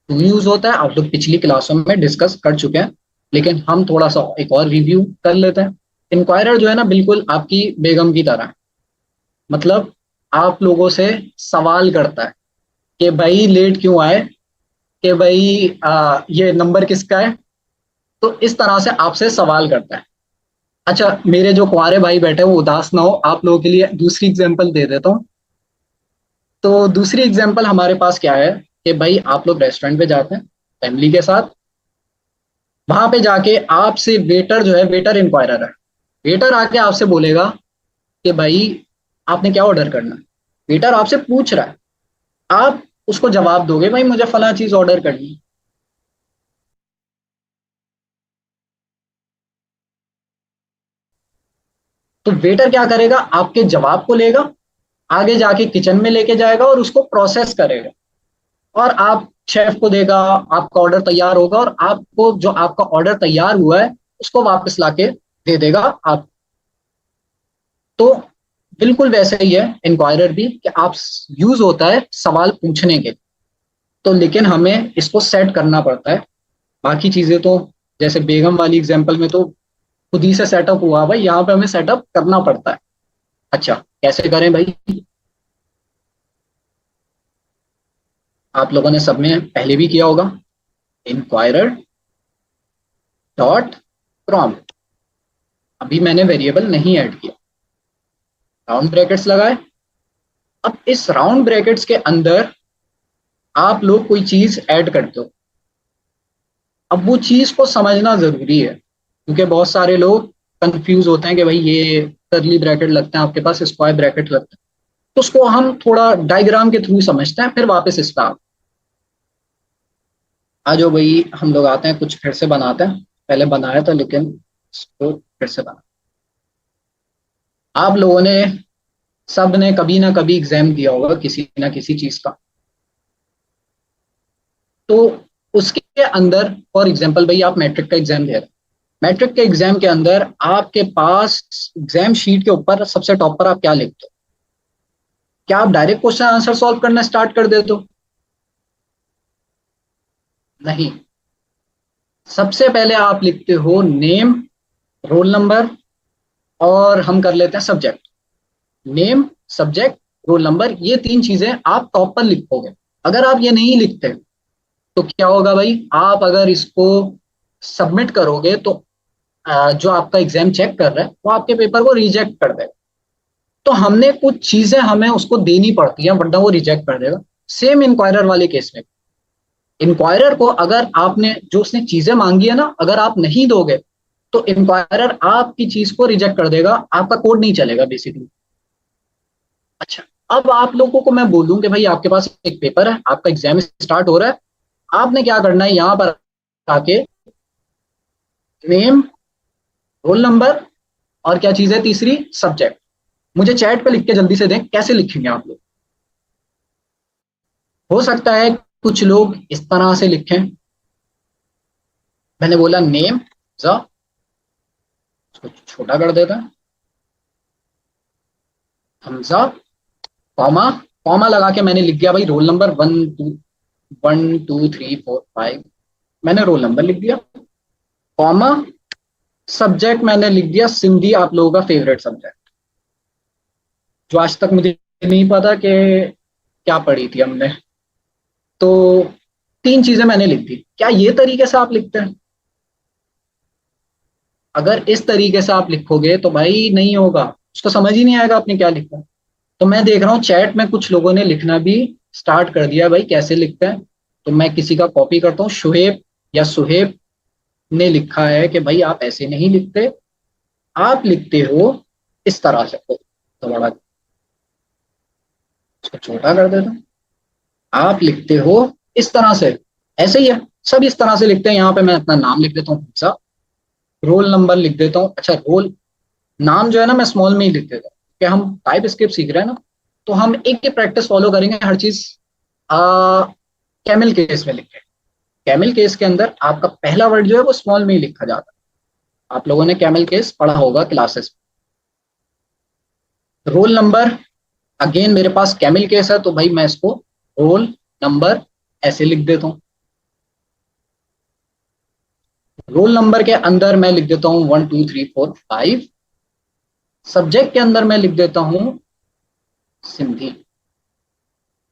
to use होता है, आप लोग पिछली क्लासों में डिस्कस कर चुके हैं, लेकिन हम थोड़ा सा एक और रिव्यू कर लेते हैं। इंक्वायरर जो है ना, बिल्कुल आपकी बेगम की तरह है। मतलब आप लोगों से सवाल करता है कि भाई लेट क्यों आए, कि भाई ये नंबर किसका है। तो इस तरह से आपसे सवाल करता है। अच्छा, मेरे जो कुंवारे भाई बैठे हैं वो उदास ना हो, आप लोगों के लिए दूसरी एग्जांपल दे देता हूँ। तो दूसरी एग्जांपल हमारे पास क्या है कि भाई आप लोग रेस्टोरेंट पे जाते हैं फैमिली के साथ, वहां पे जाके आपसे वेटर जो है, वेटर इंक्वायरर है, वेटर आके आपसे बोलेगा कि भाई आपने क्या ऑर्डर करना है। वेटर आपसे पूछ रहा है, आप उसको जवाब दोगे भाई मुझे फला चीज ऑर्डर करनी है। तो वेटर क्या करेगा, आपके जवाब को लेगा, आगे जाके किचन में लेके जाएगा और उसको प्रोसेस करेगा, और आप शेफ को देगा, आपका ऑर्डर तैयार होगा और आपको जो आपका ऑर्डर तैयार हुआ है उसको वापस लाके दे देगा आप। तो बिल्कुल वैसे ही है इंक्वायरर भी, कि आप यूज होता है सवाल पूछने के। तो लेकिन हमें इसको सेट करना पड़ता है। बाकी चीजें तो जैसे बेगम वाली एग्जांपल में तो खुद ही से सेटअप हुआ भाई, यहाँ पे हमें सेटअप करना पड़ता है। अच्छा, कैसे करें भाई? आप लोगों ने सब में पहले भी किया होगा। इंक्वायरर डॉट प्रॉम्प्ट, अभी मैंने वेरिएबल नहीं ऐड किया, राउंड ब्रैकेट्स लगाए। अब इस राउंड ब्रैकेट्स के अंदर आप लोग कोई चीज ऐड करते हो। अब वो चीज को समझना जरूरी है, क्योंकि बहुत सारे लोग कंफ्यूज होते हैं कि भाई ये करली ब्रैकेट लगते हैं आपके पास, स्क्वायर ब्रैकेट लगते हैं। तो उसको हम थोड़ा डायग्राम के थ्रू समझते हैं, फिर वापस इस पर आ जाओ भाई। हम लोग आते हैं, कुछ फिर से बनाते हैं। पहले बनाया था लेकिन इसको फिर से बना। आप लोगों ने सब ने कभी ना कभी एग्जाम दिया होगा किसी ना किसी चीज का। तो उसके अंदर फॉर एग्जांपल भाई आप मैट्रिक का एग्जाम दे रहे हैं। मैट्रिक के एग्जाम के अंदर आपके पास एग्जाम शीट के ऊपर सबसे टॉप पर आप क्या लिखते हो? क्या आप डायरेक्ट क्वेश्चन आंसर सॉल्व करना स्टार्ट कर देते हो? नहीं, सबसे पहले आप लिखते हो नेम, रोल नंबर, और हम कर लेते हैं subject. Name, subject, roll number, ये तीन चीजें आप टॉप पर लिखोगे। अगर आप ये नहीं लिखते तो क्या होगा भाई, आप अगर इसको सबमिट करोगे तो जो आपका एग्जाम चेक कर रहा है वो आपके पेपर को रिजेक्ट कर देगा। तो हमने कुछ चीजें हमें उसको देनी पड़ती है, वरना वो रिजेक्ट कर देगा। सेम इंक्वायरर वाले केस में, इंक्वायरर को अगर आपने जो उसने चीजें मांगी है ना, अगर आप नहीं दोगे तो इंक्वायरर आपकी चीज को रिजेक्ट कर देगा, आपका कोड नहीं चलेगा बेसिकली। अच्छा, अब आप लोगों को मैं बोलूं कि भाई आपके पास एक पेपर है, आपका एग्जाम स्टार्ट हो रहा है, आपने क्या करना है, यहां पर आके नेम, रोल नंबर, और क्या चीज है तीसरी, सब्जेक्ट। मुझे चैट पे लिख के जल्दी से दें, कैसे लिखेंगे आप लोग? हो सकता है कुछ लोग इस तरह से लिखें। मैंने बोला नेम, जा उसको छोटा कर देता है, हमजा, कॉमा, कॉमा लगा के मैंने लिख दिया भाई रोल नंबर 1 2 3 4 5, मैंने रोल नंबर लिख दिया। कॉमा, सब्जेक्ट मैंने लिख दिया सिंधी, आप लोगों का फेवरेट सब्जेक्ट, जो आज तक मुझे नहीं पता कि क्या पढ़ी थी हमने। तो तीन चीजें मैंने लिख दी। क्या ये तरीके से आप लिखते हैं? अगर इस तरीके से आप लिखोगे तो भाई नहीं होगा, उसको समझ ही नहीं आएगा आपने क्या लिखा। तो मैं देख रहा हूँ चैट में कुछ लोगों ने लिखना भी स्टार्ट कर दिया, भाई कैसे लिखते हैं। तो मैं किसी का कॉपी करता हूँ, शुहेब या सुहेब ने लिखा है कि भाई आप ऐसे नहीं लिखते, आप लिखते हो इस तरह से। तो बड़ा उसको छोटा कर देता हूँ, आप लिखते हो इस तरह से, ऐसे ही है, सब इस तरह से लिखते हैं। यहाँ पे मैं अपना नाम लिख देता हूँ, रोल नंबर लिख देता हूँ। अच्छा, रोल नाम जो है ना मैं स्मॉल में ही लिख देता हूँ, कि हम टाइप स्क्रिप्ट सीख रहे हैं ना, तो हम एक ही प्रैक्टिस फॉलो करेंगे, हर चीज कैमल केस में लिखें। कैमल केस के अंदर आपका पहला वर्ड जो है वो स्मॉल में ही लिखा जाता है। आप लोगों ने कैमल केस पढ़ा होगा क्लासेस में। रोल नंबर, अगेन मेरे पास कैमल केस है तो भाई मैं इसको रोल नंबर ऐसे लिख देता हूं। रोल नंबर के अंदर मैं लिख देता हूं 1 2 3 4 5। सब्जेक्ट के अंदर मैं लिख देता हूं सिंधी।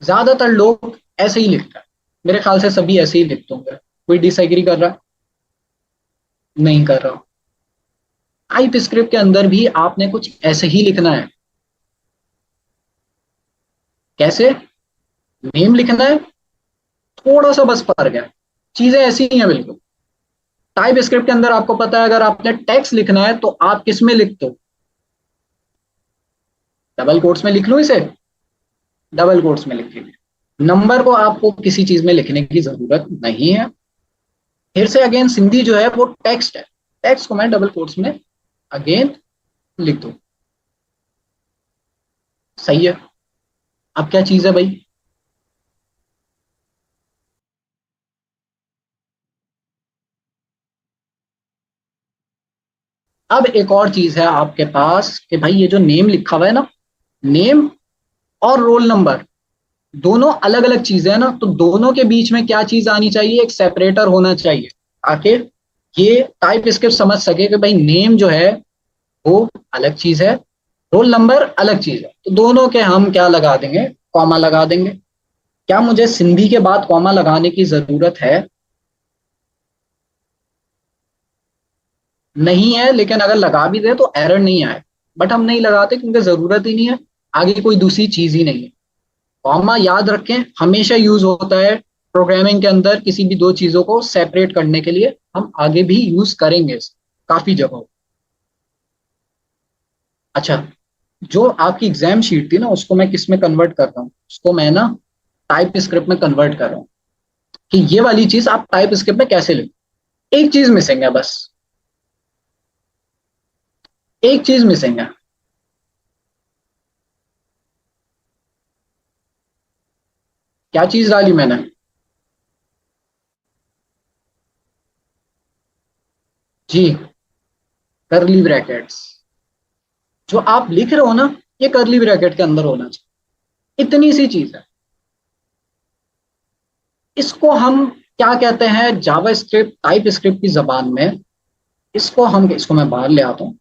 ज्यादातर लोग ऐसे ही लिखते हैं, मेरे ख्याल से सभी ऐसे ही लिखते होंगे। कोई डिसएग्री कर रहा है? नहीं कर रहा। टाइप स्क्रिप्ट के अंदर भी आपने कुछ ऐसे ही लिखना है। कैसे? नेम लिखना है, थोड़ा सा बस फर्क है, चीजें ऐसी ही हैं बिल्कुल। टाइप स्क्रिप्ट के अंदर आपको पता है अगर आपने टेक्स्ट लिखना है तो आप किस में लिखते हो? डबल कोट्स में लिख लो इसे, डबल कोट्स में लिखेंगे। नंबर को आपको किसी चीज में लिखने की जरूरत नहीं है। फिर से अगेन सिंधी जो है वो टेक्स्ट है, टेक्स्ट को मैं डबल कोट्स में अगेन लिख दूं। सही है। अब क्या चीज है भाई? अब एक और चीज है आपके पास कि भाई ये जो नेम लिखा हुआ है ना, नेम और रोल नंबर दोनों अलग अलग चीजें हैं ना, तो दोनों के बीच में क्या चीज आनी चाहिए? एक सेपरेटर होना चाहिए ताकि ये टाइप स्क्रिप्ट समझ सके कि भाई नेम जो है वो अलग चीज है, रोल नंबर अलग चीज है। तो दोनों के हम क्या लगा देंगे? कॉमा लगा देंगे। क्या मुझे सिंधी के बाद कॉमा लगाने की जरूरत है? नहीं है, लेकिन अगर लगा भी दे तो एरर नहीं आए। बट हम नहीं लगाते क्योंकि जरूरत ही नहीं है, आगे कोई दूसरी चीज ही नहीं है। कॉमा याद रखें हमेशा यूज होता है प्रोग्रामिंग के अंदर, किसी भी दो चीजों को सेपरेट करने के लिए। हम आगे भी यूज करेंगे काफी जगहों। अच्छा, जो आपकी एग्जाम शीट थी ना उसको मैं किस में कन्वर्ट कर रहा हूँ? उसको मैं ना टाइप स्क्रिप्ट में कन्वर्ट कर रहा हूँ कि ये वाली चीज आप टाइप स्क्रिप्ट में कैसे लिखो। एक चीज मिसिंग है बस, एक चीज मिसिंग है। क्या चीज डाली मैंने? जी, करली ब्रैकेट्स। जो आप लिख रहे हो ना ये करली ब्रैकेट के अंदर होना चाहिए। इतनी सी चीज है। इसको हम क्या कहते हैं जावा स्क्रिप्ट टाइप स्क्रिप्ट की जबान में? इसको मैं बाहर ले आता हूं।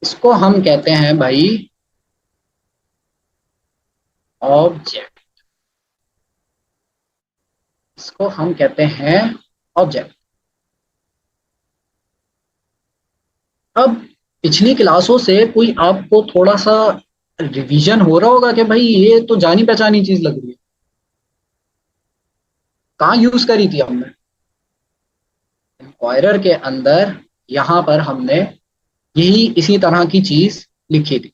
इसको हम कहते हैं भाई ऑब्जेक्ट। इसको हम कहते हैं ऑब्जेक्ट। अब पिछली क्लासों से कोई आपको थोड़ा सा रिवीजन हो रहा होगा कि भाई ये तो जानी पहचानी चीज लग रही है। कहाँ यूज करी थी हमने? इंक्वायरर के अंदर, यहां पर हमने यही इसी तरह की चीज लिखी थी।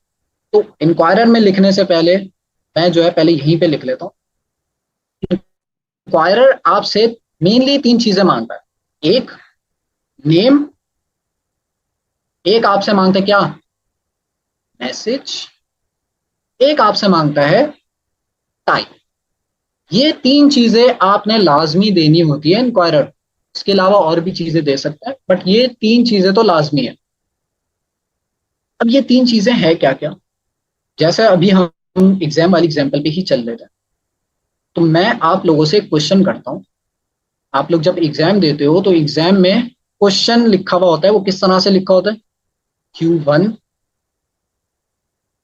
तो इंक्वायरर में लिखने से पहले मैं जो है पहले यहीं पे लिख लेता हूँ। इंक्वायरर आपसे मेनली तीन चीजें मांगता है। एक नेम, एक आपसे मांगता है क्या? मैसेज, एक आपसे मांगता है टाइप। ये तीन चीजें आपने लाजमी देनी होती है इंक्वायरर। इसके अलावा और भी चीजें दे सकता है बट ये तीन चीजें तो लाजमी है। अब ये तीन चीजें हैं क्या क्या? जैसे अभी हम एग्जाम वाली एग्जाम्पल पे ही चल लेते हैं। तो मैं आप लोगों से एक क्वेश्चन करता हूँ। आप लोग जब एग्जाम देते हो तो एग्जाम में क्वेश्चन लिखा हुआ होता है, वो किस तरह से लिखा होता है? Q1।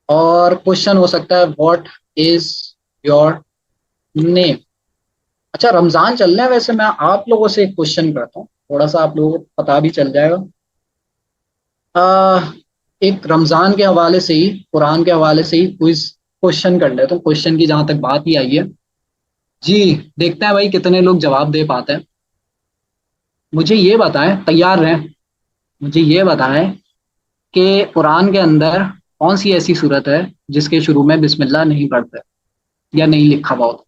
और क्वेश्चन हो सकता है व्हाट इज योर नेम। अच्छा, रमजान चल रहा है, वैसे मैं आप लोगों से एक क्वेश्चन करता हूँ, थोड़ा सा आप लोगों को पता भी चल जाएगा। एक रमजान के हवाले से ही, कुरान के हवाले से ही क्विज क्वेश्चन कर लेता हूँ। क्वेश्चन की जहां तक बात ही आई है जी, देखते हैं भाई कितने लोग जवाब दे पाते हैं। मुझे ये बताएं, तैयार रहें, मुझे ये बताएं कि कुरान के अंदर कौन सी ऐसी सूरत है जिसके शुरू में बिस्मिल्लाह नहीं पढ़ते या नहीं लिखा हुआ होता?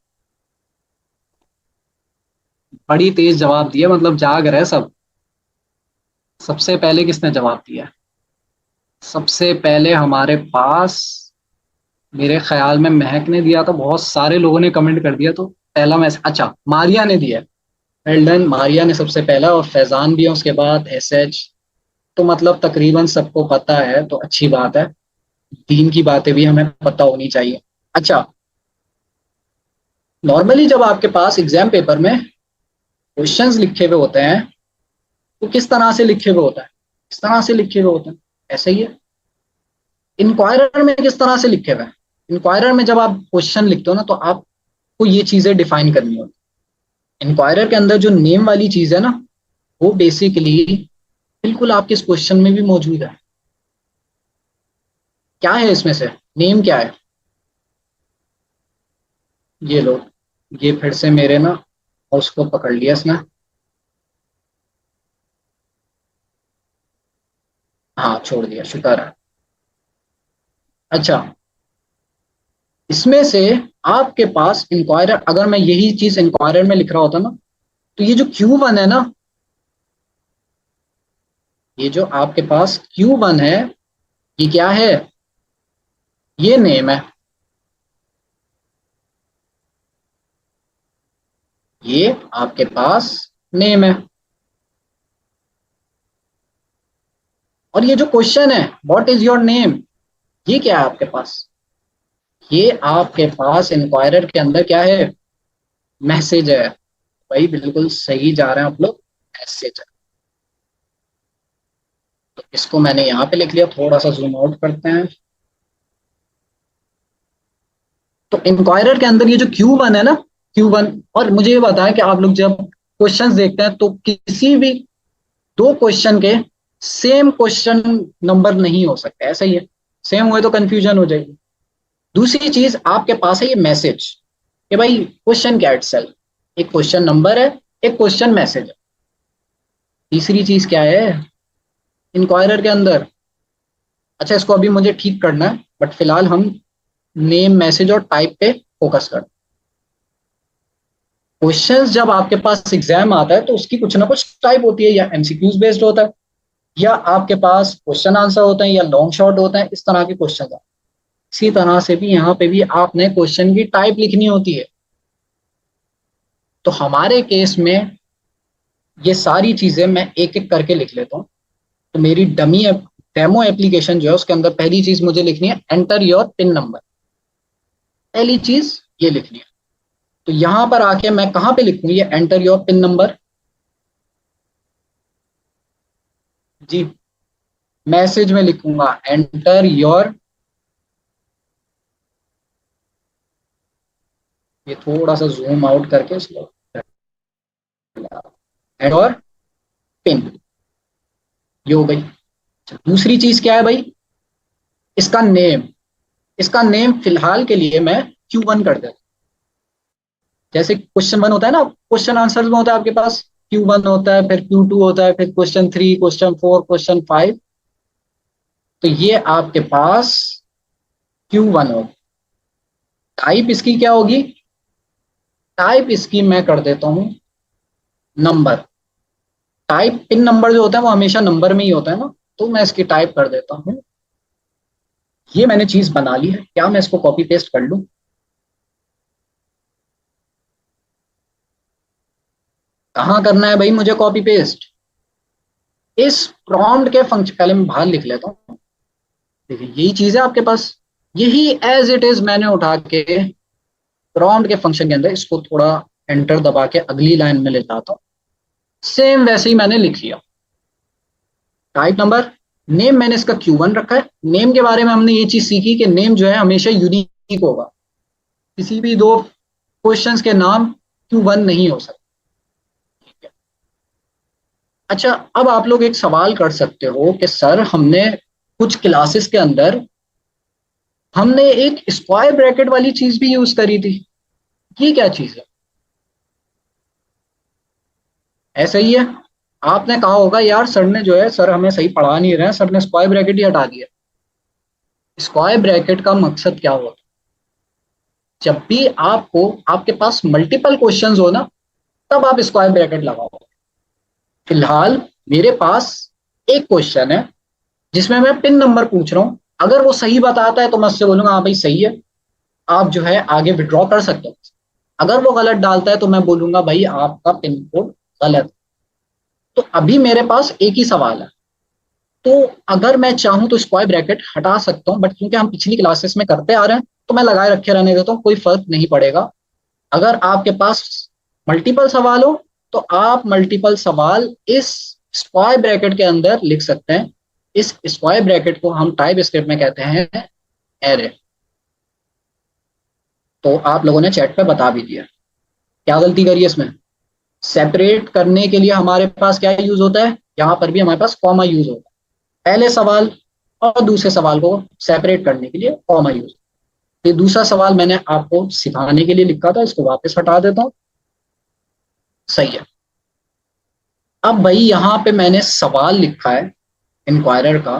बड़ी तेज जवाब दिया, मतलब जाग रहे सब। सबसे पहले किसने जवाब दिया? सबसे पहले हमारे पास मेरे ख्याल में महक ने दिया था, बहुत सारे लोगों ने कमेंट कर दिया। तो पहला मैसेज, अच्छा मारिया ने दिया है। वेल मारिया ने सबसे पहला और फैजान भी है उसके बाद एसएच। तो मतलब तकरीबन सबको पता है, तो अच्छी बात है। दीन की बातें भी हमें पता होनी चाहिए। अच्छा, नॉर्मली जब आपके पास एग्जाम पेपर में क्वेश्चंस लिखे हुए होते हैं तो किस तरह से लिखे हुए होता है? किस तरह से लिखे हुए होते हैं? ऐसे ही है। इंक्वायरर में किस तरह से लिखे हुए हैं? इंक्वायरर में जब आप क्वेश्चन लिखते हो ना, तो आपको ये चीजें डिफाइन करनी होती है। इंक्वायरर के अंदर जो नेम वाली चीज है ना, वो बेसिकली बिल्कुल आपके इस क्वेश्चन में भी मौजूद है। क्या है इसमें से? नेम क्या है? ये लो, ये फिर से मेरे ना माउस को पकड़ लिया इसने। हाँ, छोड़ दिया, शुक्र है। अच्छा, इसमें से आपके पास इंक्वायरर, अगर मैं यही चीज इंक्वायरर में लिख रहा होता ना, तो ये जो Q1 है ना, ये जो आपके पास Q1 है, ये क्या है? ये नेम है। ये आपके पास नेम है। और ये जो क्वेश्चन है, व्हाट इज योर नेम, ये क्या है आपके पास? ये आपके पास इंक्वायरर के अंदर क्या है? मैसेज है। भाई बिल्कुल सही जा रहे हैं आप लोग, मैसेज है। तो इसको मैंने यहाँ पे लिख लिया, थोड़ा सा जूम आउट करते हैं। तो इंक्वायरर के अंदर ये जो Q1 है ना, Q1। और मुझे ये बताया कि आप लोग जब क्वेश्चंस देखते हैं तो किसी भी दो क्वेश्चन के सेम क्वेश्चन नंबर नहीं हो सकते, ऐसा ही है। सेम हुए तो कंफ्यूजन हो जाएगी। दूसरी चीज आपके पास है ये मैसेज, कि भाई क्वेश्चन क्या इटसेल्फ, एक क्वेश्चन नंबर है, एक क्वेश्चन मैसेज है। तीसरी चीज क्या है इंक्वायरर के अंदर? अच्छा, इसको अभी मुझे ठीक करना है, बट फिलहाल हम नेम, मैसेज और टाइप पे फोकस करते हैं। क्वेश्चंस जब आपके पास एग्जाम आता है तो उसकी कुछ ना कुछ टाइप होती है, या एमसीक्यूज बेस्ड होता है, या आपके पास क्वेश्चन आंसर होते हैं, या लॉन्ग शॉर्ट होते हैं, इस तरह के क्वेश्चन आते हैं। इसी तरह से भी यहाँ पे भी आपने क्वेश्चन की टाइप लिखनी होती है। तो हमारे केस में ये सारी चीजें मैं एक एक करके लिख लेता हूँ। तो मेरी डेमो एप्लीकेशन जो है उसके अंदर पहली चीज मुझे लिखनी है एंटर योर पिन नंबर। पहली चीज ये लिखनी है। तो यहां पर आके मैं कहां पे लिखूं ये एंटर योर पिन नंबर? जी, मैसेज में लिखूंगा एंटर योर, ये थोड़ा सा जूम आउट करके इसको, और पिन, ये हो गई। दूसरी चीज क्या है भाई? इसका नेम। इसका नेम फिलहाल के लिए मैं Q1 कर देता हूं। जैसे क्वेश्चन 1 होता है ना, क्वेश्चन आंसर में होता है आपके पास, Q1 होता है, फिर Q2 होता है, फिर क्वेश्चन 3, क्वेश्चन 4, क्वेश्चन 5। तो ये आपके पास Q1 होगा। टाइप इसकी क्या होगी? टाइप इसकी मैं कर देता हूं नंबर। टाइप पिन नंबर जो होता है वो हमेशा नंबर में ही होता है ना, तो मैं इसकी टाइप कर देता हूं। ये मैंने चीज बना ली है। क्या मैं इसको कॉपी पेस्ट कर लूं? कहाँ करना है भाई मुझे कॉपी पेस्ट? इस प्रॉम्प्ट के फंक्शन, पहले मैं बाहर लिख लेता हूँ। देखिए यही चीज है आपके पास, यही एज इट इज मैंने उठा के प्रॉम्प्ट के फंक्शन के अंदर इसको थोड़ा एंटर दबा के अगली लाइन में ले जाता हूँ। सेम वैसे ही मैंने लिख लिया। टाइप नंबर, नेम मैंने इसका Q1 रखा है। नेम के बारे में हमने ये चीज सीखी कि नेम जो है हमेशा यूनिक होगा। किसी भी दो क्वेश्चंस के नाम Q1 नहीं हो सकते। ठीक है। अच्छा, अब आप लोग एक सवाल कर सकते हो कि सर हमने कुछ क्लासेस के अंदर हमने एक स्क्वायर ब्रैकेट वाली चीज भी यूज करी थी, ये क्या चीज है? ऐसा ही है। आपने कहा होगा यार सर ने जो है, सर हमें सही पढ़ा नहीं रहे हैं, सर ने स्क्वायर ब्रैकेट ही हटा दिया। स्क्वायर ब्रैकेट का मकसद क्या होता है? जब भी आपको, आपके पास मल्टीपल क्वेश्चंस हो ना, तब आप स्क्वायर ब्रैकेट लगाओ। फिलहाल मेरे पास एक क्वेश्चन है जिसमें मैं पिन नंबर पूछ रहा हूं। अगर वो सही बताता है तो मैं उससे बोलूंगा हाँ भाई सही है, आप जो है आगे विड्रॉ कर सकते हो। अगर वो गलत डालता है तो मैं बोलूंगा भाई आपका पिन कोड गलत। तो अभी मेरे पास एक ही सवाल है, तो अगर मैं चाहूं तो स्क्वायर ब्रैकेट हटा सकता हूं, बट क्योंकि हम पिछली क्लासेस में करते आ रहे हैं तो मैं लगाए रखे रहने देता हूँ, कोई फर्क नहीं पड़ेगा। अगर आपके पास मल्टीपल सवाल हो तो आप मल्टीपल सवाल इस स्क्वायर ब्रैकेट के अंदर लिख सकते हैं। इस स्क्वायर ब्रैकेट को हम टाइप स्क्रिप्ट में कहते हैं एरे। तो आप लोगों ने चैट पे बता भी दिया, क्या गलती करी है इसमें। सेपरेट करने के लिए हमारे पास क्या यूज होता है, यहां पर भी हमारे पास कॉमा यूज होता है। पहले सवाल और दूसरे सवाल को सेपरेट करने के लिए कॉमा यूज। ये दूसरा सवाल मैंने आपको सिखाने के लिए लिखा था, इसको वापस हटा देता हूं। सही है। अब भाई यहाँ पे मैंने सवाल लिखा है इंक्वायरर का,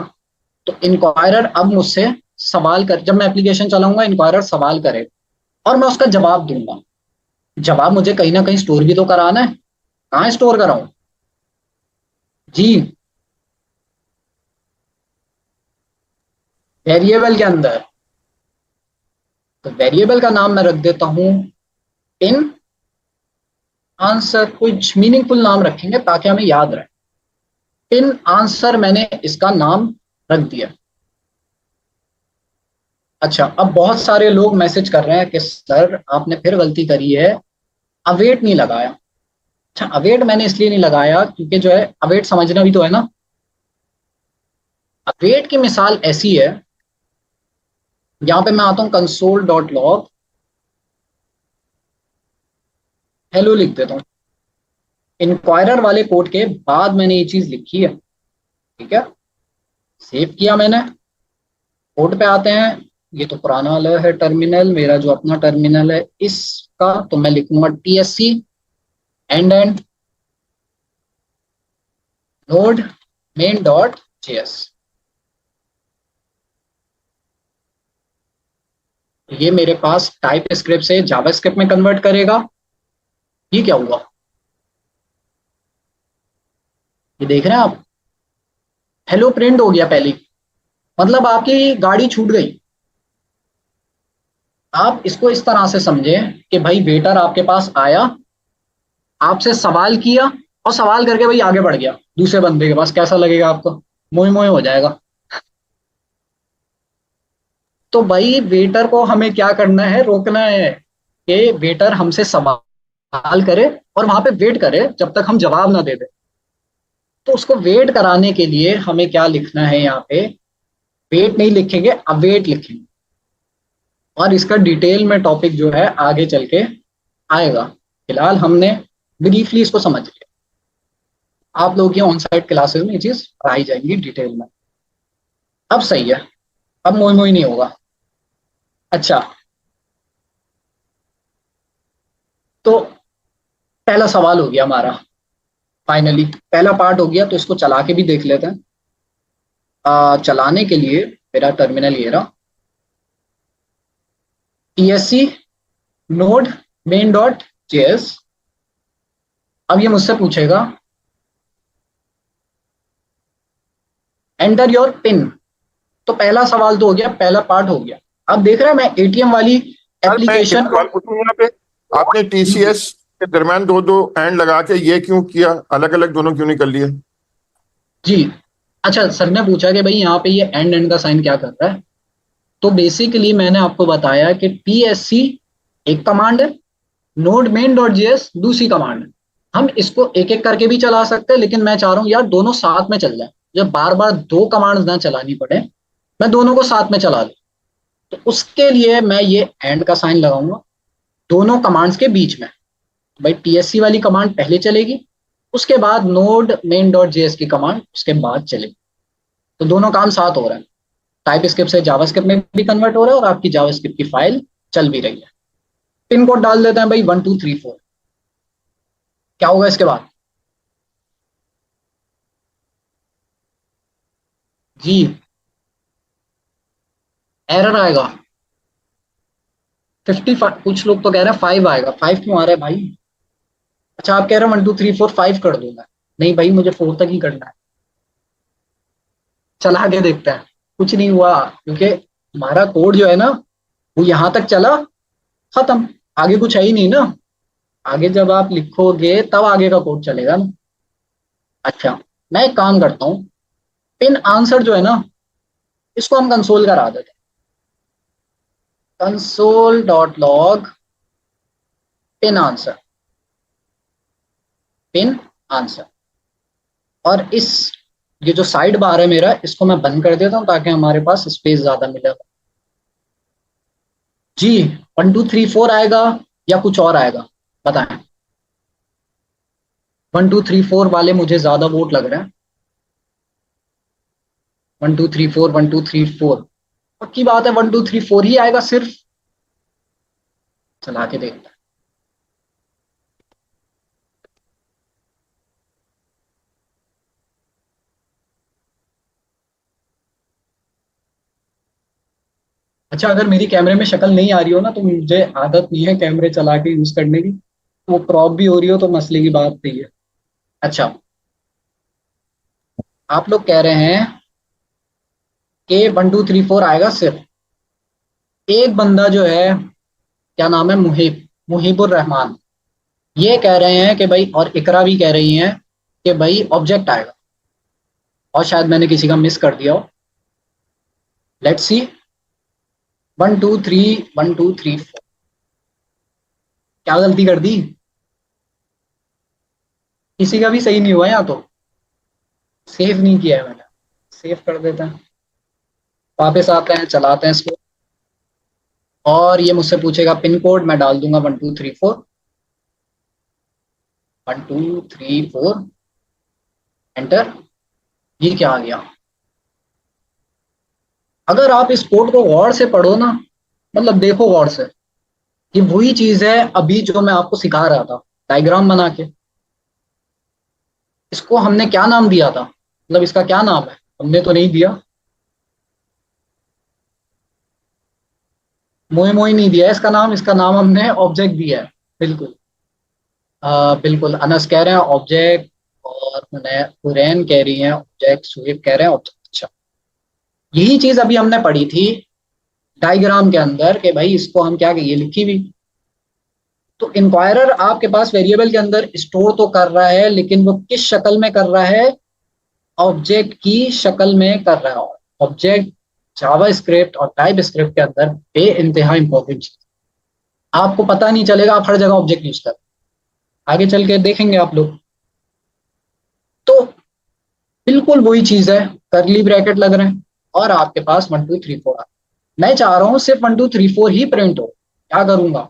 तो इंक्वायरर अब मुझसे सवाल कर, जब मैं एप्लीकेशन चलाऊंगा इंक्वायरर सवाल करे और मैं उसका जवाब दूंगा। जवाब मुझे कहीं ना कहीं स्टोर भी तो कराना है, कहाँ स्टोर कराऊं जी, वेरिएबल के अंदर। तो वेरिएबल का नाम मैं रख देता हूं इन आंसर, कुछ मीनिंगफुल नाम रखेंगे ताकि हमें याद रहे। पिन आंसर मैंने इसका नाम रख दिया। अच्छा, अब बहुत सारे लोग मैसेज कर रहे हैं कि सर आपने फिर गलती करी है, अवेट नहीं लगाया। अच्छा, अवेट मैंने इसलिए नहीं लगाया क्योंकि जो है अवेट समझना भी तो है ना। अवेट की मिसाल ऐसी है, यहां पे मैं आता हूं कंसोल डॉट लॉग, हेलो लिख देता हूं। इंक्वायरर वाले कोड के बाद मैंने ये चीज लिखी है, ठीक है। सेव किया मैंने, कोड पे आते हैं। ये तो पुराना वाला है टर्मिनल, मेरा जो अपना टर्मिनल है इसका, तो मैं लिखूंगा TSC and node main dot JS. ये मेरे पास टाइप स्क्रिप्ट से जावास्क्रिप्ट में कन्वर्ट करेगा। ये क्या हुआ, ये देख रहे हैं आप, हेलो प्रिंट हो गया पहले, मतलब आपकी गाड़ी छूट गई। आप इसको इस तरह से समझें कि भाई वेटर आपके पास आया, आपसे सवाल किया और सवाल करके भाई आगे बढ़ गया दूसरे बंदे के पास। कैसा लगेगा आपको, मोए मोए हो जाएगा। तो भाई वेटर को हमें क्या करना है, रोकना है कि वेटर हमसे सवाल करे और वहां पे वेट करे जब तक हम जवाब ना दे दे। तो उसको वेट कराने के लिए हमें क्या लिखना है, यहाँ पे वेट नहीं लिखेंगे, अवेट लिखेंगे। और इसका डिटेल में टॉपिक जो है आगे चल के आएगा, फिलहाल हमने ब्रीफली इसको समझ लिया। आप लोगों की ऑन साइट क्लासेस में ये चीज पढ़ाई जाएंगी डिटेल में। अब सही है, अब मोई मोई नहीं होगा। अच्छा, तो पहला सवाल हो गया हमारा, फाइनली पहला पार्ट हो गया। तो इसको चला के भी देख लेते हैं। चलाने के लिए मेरा टर्मिनल ये रहा, TSC node main dot JS. अब ये मुझसे पूछेगा एंटर योर पिन। तो पहला सवाल तो हो गया, पहला पार्ट हो गया। अब देख रहे हैं मैं ATM वाली यार मैं एक एप्लीकेशन। सवाल पूछूं यहाँ पे, आपने TCS के दरम्यान दो दो एंड लगा के ये क्यों किया, अलग अलग दोनों क्यों नहीं कर लिए? जी, अच्छा सर ने पूछा कि भाई यहाँ पे ये एंड एंड का साइन क्या कर रहा है। तो बेसिकली मैंने आपको बताया कि TSC एक कमांड है, नोड मेन डॉट जेएस दूसरी कमांड है। हम इसको एक एक करके भी चला सकते हैं, लेकिन मैं चाह रहा हूँ यार दोनों साथ में चल जाए, जब बार बार दो कमांड्स ना चलानी पड़े, मैं दोनों को साथ में चला लूँ। तो उसके लिए मैं ये एंड का साइन लगाऊंगा दोनों कमांड्स के बीच में। भाई TSC वाली कमांड पहले चलेगी, उसके बाद नोड मेन डॉट जेएस की कमांड उसके बाद चलेगी। तो दोनों काम साथ हो रहा है, टाइप स्क्रिप्ट से जावास्क्रिप्ट में भी कन्वर्ट हो रहा है और आपकी जावास्क्रिप्ट की फाइल चल भी रही है। पिन कोड डाल देते हैं भाई 1234। क्या होगा इसके बाद जी, एरर आएगा 55। कुछ लोग तो कह रहे हैं 5 आएगा। 5 क्यों आ रहा है भाई? अच्छा, आप कह रहे हैं 1234 5 कर दूंगा। नहीं भाई, मुझे 4 तक ही करना है। चला के देखते हैं। कुछ नहीं हुआ क्योंकि हमारा कोड जो है ना वो यहां तक चला, खत्म। आगे कुछ है ही नहीं ना, आगे जब आप लिखोगे तब आगे का कोड चलेगा ना। अच्छा, मैं एक काम करता हूँ, पिन आंसर जो है ना, इसको हम कंसोल करा देते हैं। Console dot log pin answer, pin answer. और इस ये जो साइड बार है मेरा, इसको मैं बंद कर देता हूँ ताकि हमारे पास स्पेस ज्यादा मिले। जी, 1 2 3 4 आएगा या कुछ और आएगा, बताएं। 1 2 3 4 वाले मुझे ज्यादा वोट लग रहे हैं। 1 2 3 4, 1 2 3 4, पक्की बात है 1 2 3 4 ही आएगा सिर्फ। चला के देखते हैं। अच्छा, अगर मेरी कैमरे में शक्ल नहीं आ रही हो ना, तो मुझे आदत नहीं है कैमरे चला के यूज करने की, वो क्रॉप भी हो रही हो तो मसले की बात नहीं है। अच्छा, आप लोग कह रहे हैं कि 1 2 3 4 आएगा सिर्फ। एक बंदा जो है, क्या नाम है, मुहिबुर रहमान, ये कह रहे हैं कि भाई, और इकरा भी कह रही हैं कि भाई ऑब्जेक्ट आएगा, और शायद मैंने किसी का मिस कर दिया हो। Let's see. 1 2 3 क्या गलती कर दी? किसी का भी सही नहीं हुआ यहाँ तो। सेव नहीं किया है मैंने, सेव कर देते हैं, वापस आते हैं, चलाते हैं इसको। और ये मुझसे पूछेगा पिन कोड, मैं डाल दूंगा 1 2 3 4, 1 2 3 4, एंटर। ये क्या आ गया? अगर आप इस कोड को गौर से पढ़ो ना, मतलब देखो गौर से, ये वही चीज है अभी जो मैं आपको सिखा रहा था, डायग्राम बना के। इसको हमने क्या नाम दिया था, मतलब इसका क्या नाम है? हमने तो नहीं दिया, मोए मोए नहीं दिया है इसका नाम। इसका नाम हमने ऑब्जेक्ट दिया है। बिल्कुल, बिल्कुल। अनस कह रहे हैं ऑब्जेक्ट, और हुरैन कह रही हैं ऑब्जेक्ट, सुहेब कह रहे हैं ऑब्जेक्ट। अच्छा, यही चीज अभी हमने पढ़ी थी डायग्राम के अंदर कि भाई इसको हम क्या, ये लिखी हुई। तो इंक्वायरर आपके पास वेरिएबल के अंदर स्टोर तो कर रहा है, लेकिन वो किस शक्ल में कर रहा है? ऑब्जेक्ट की शक्ल में कर रहा है। ऑब्जेक्ट जावा स्क्रिप्ट और टाइप स्क्रिप्ट के अंदर बे इंतहा इंपॉर्टेंट चीज, आपको पता नहीं चलेगा, आप हर जगह ऑब्जेक्ट यूज कर, आगे चल के देखेंगे आप लोग। तो बिल्कुल वही चीज है, करली ब्रैकेट लग रहे हैं, और आपके पास 1 2 3 4 मैं चाह रहा हूं सिर्फ 1 2 3 4 ही प्रिंट हो। क्या करूंगा,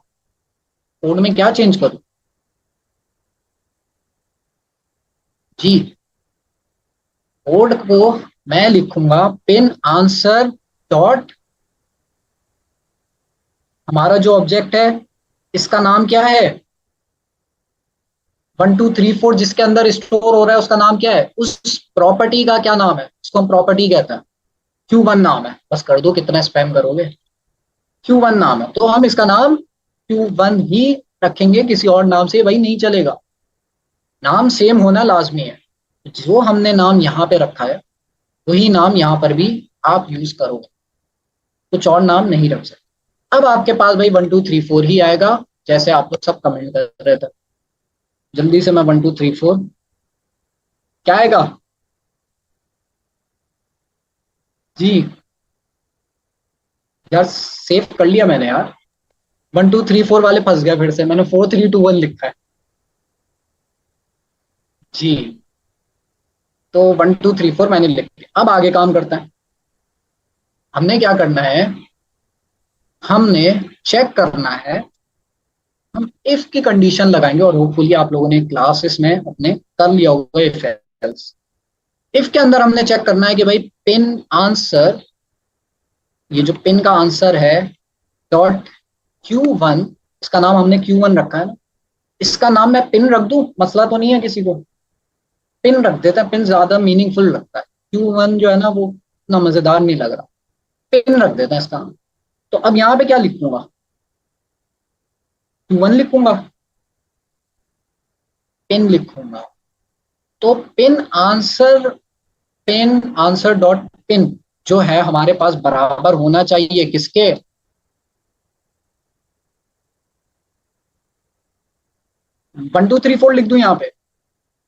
कोड में क्या चेंज करूं? जी, कोड को मैं लिखूंगा पिन आंसर डॉट, हमारा जो ऑब्जेक्ट है इसका नाम क्या है? 1 2 3 4 जिसके अंदर स्टोर हो रहा है उसका नाम क्या है? उस प्रॉपर्टी का क्या नाम है? उसको हम प्रॉपर्टी कहते हैं। Q1 नाम है, बस कर दो, कितना स्पैम करोगे। Q1 नाम है, तो हम इसका नाम Q1 ही रखेंगे, किसी और नाम से भाई नहीं चलेगा। नाम सेम होना लाजमी है। जो हमने नाम यहाँ पे रखा है वही नाम यहाँ पर भी आप यूज करोगे, कुछ और नाम नहीं रख सकते। अब आपके पास भाई 1 2 3 4 ही आएगा, जैसे आप लोग सब कमेंट कर रहे थे। जल्दी से मैं 1 2 3 4, क्या आएगा? जी यार, सेव कर लिया मैंने यार। 1 2 3 4 वाले फंस गया, फिर से मैंने 4 3 2 1 लिखा है। जी, तो 1 2 3 4 मैंने लिख लिया। अब आगे काम करते हैं। हमने क्या करना है, हमने चेक करना है, हम इफ की कंडीशन लगाएंगे, और होपफुली आप लोगों ने क्लासेस में अपने कर लिया होगा इफ एल्स। इफ के अंदर हमने चेक करना है कि भाई पिन आंसर, ये जो पिन का आंसर है डॉट Q1, इसका नाम हमने Q1 रखा है ना, इसका नाम मैं पिन रख दूं, मसला तो नहीं है किसी को? पिन रख देता है, पिन ज्यादा मीनिंगफुल लगता है। Q1 जो है ना, वो इतना मजेदार नहीं लग रहा, पिन रख देता है इसका नाम। तो अब यहाँ पे क्या लिखूंगा? Q1 लिखूंगा, पिन लिखूंगा। तो पिन आंसर डॉट पिन जो है हमारे पास बराबर होना चाहिए किसके? 1234 लिख दूं यहाँ पे।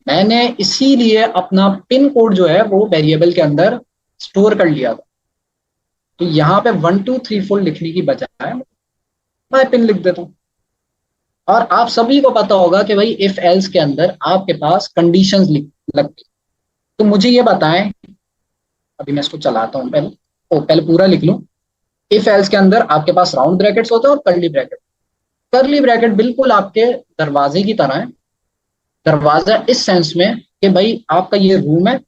मैंने इसीलिए अपना पिन कोड जो है वो वेरिएबल के अंदर स्टोर कर लिया था। तो यहाँ पे 1234 लिखने की बजाय मैं पिन लिख देता हूँ। और आप सभी को पता होगा कि भाई इफ एल्स के अंदर आपके पास कंडीशंस लगती। तो मुझे ये बताएं, अभी मैं इसको चलाता हूँ पहले। पहले पूरा लिख लूं। इफ एल्स के अंदर आपके पास राउंड ब्रैकेट्स होते हैं और कर्ली ब्रैकेट। कर्ली ब्रैकेट बिल्कुल आपके दरवाजे की तरह है। दरवाजा इस सेंस में कि भाई आपका ये रूम है,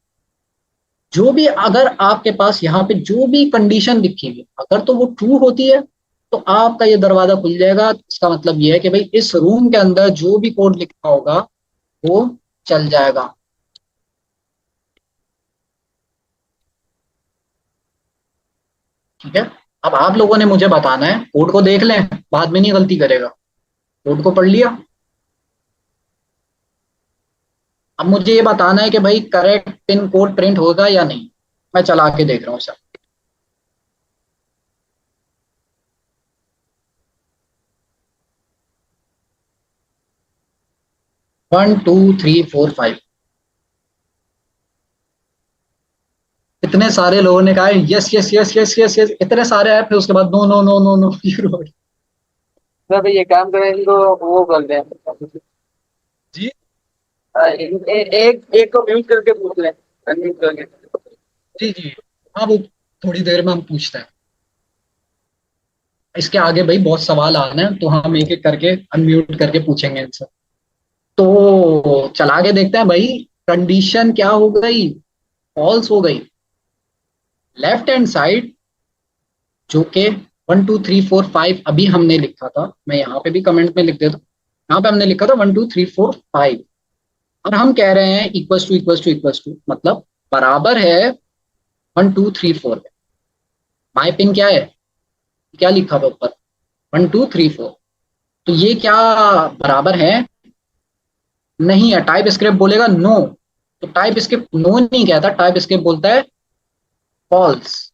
जो भी अगर आपके पास यहाँ पे जो भी कंडीशन लिखी हुई अगर तो वो ट्रू होती है तो आपका ये दरवाजा खुल जाएगा। इसका मतलब ये है कि भाई इस रूम के अंदर जो भी कोड लिखा होगा वो चल जाएगा। ठीक है। अब आप लोगों ने मुझे बताना है, कोड को देख लें, बाद में नहीं गलती करेगा। कोड को पढ़ लिया। अब मुझे ये बताना है कि भाई करेक्ट पिन कोड प्रिंट होगा या नहीं। मैं चला के देख रहा हूँ सर। 1 2 3 4 5। इतने सारे लोगों ने कहा yes yes yes yes yes yes, इतने सारे आए, फिर उसके बाद no no no no no शुरू हो गया। सर ये काम करें इनको वो कर दें। जी एक एक को म्यूट करके पूछ लें, अनम्यूट करके। जी जी। हाँ वो थोड़ी देर में हम पूछते हैं। इसके आगे भाई बहुत सवाल आने हैं तो हम एक एक करके अनम्यूट करके पूछेंगे इनसे। तो चला के देखते हैं भाई। कंडीशन क्या हो गई? फॉल्स हो गई। लेफ्ट हैंड साइड जो कि 1 2 3 4 5 अभी हमने लिखा था, मैं यहाँ पे भी कमेंट में लिख देता हूँ। यहाँ पे हमने लिखा था 1 2 3 4 5 और हम कह रहे हैं equals to equals to equals to, मतलब बराबर है 1 2 3 4। माई पिन क्या है? क्या लिखा हुआ ऊपर? 1 2 3 4। तो ये क्या बराबर है? नहीं है। टाइप स्क्रिप्ट बोलेगा नो। तो टाइप स्क्रिप्ट नो नहीं कहता, टाइप स्क्रिप्ट बोलता है फॉल्स।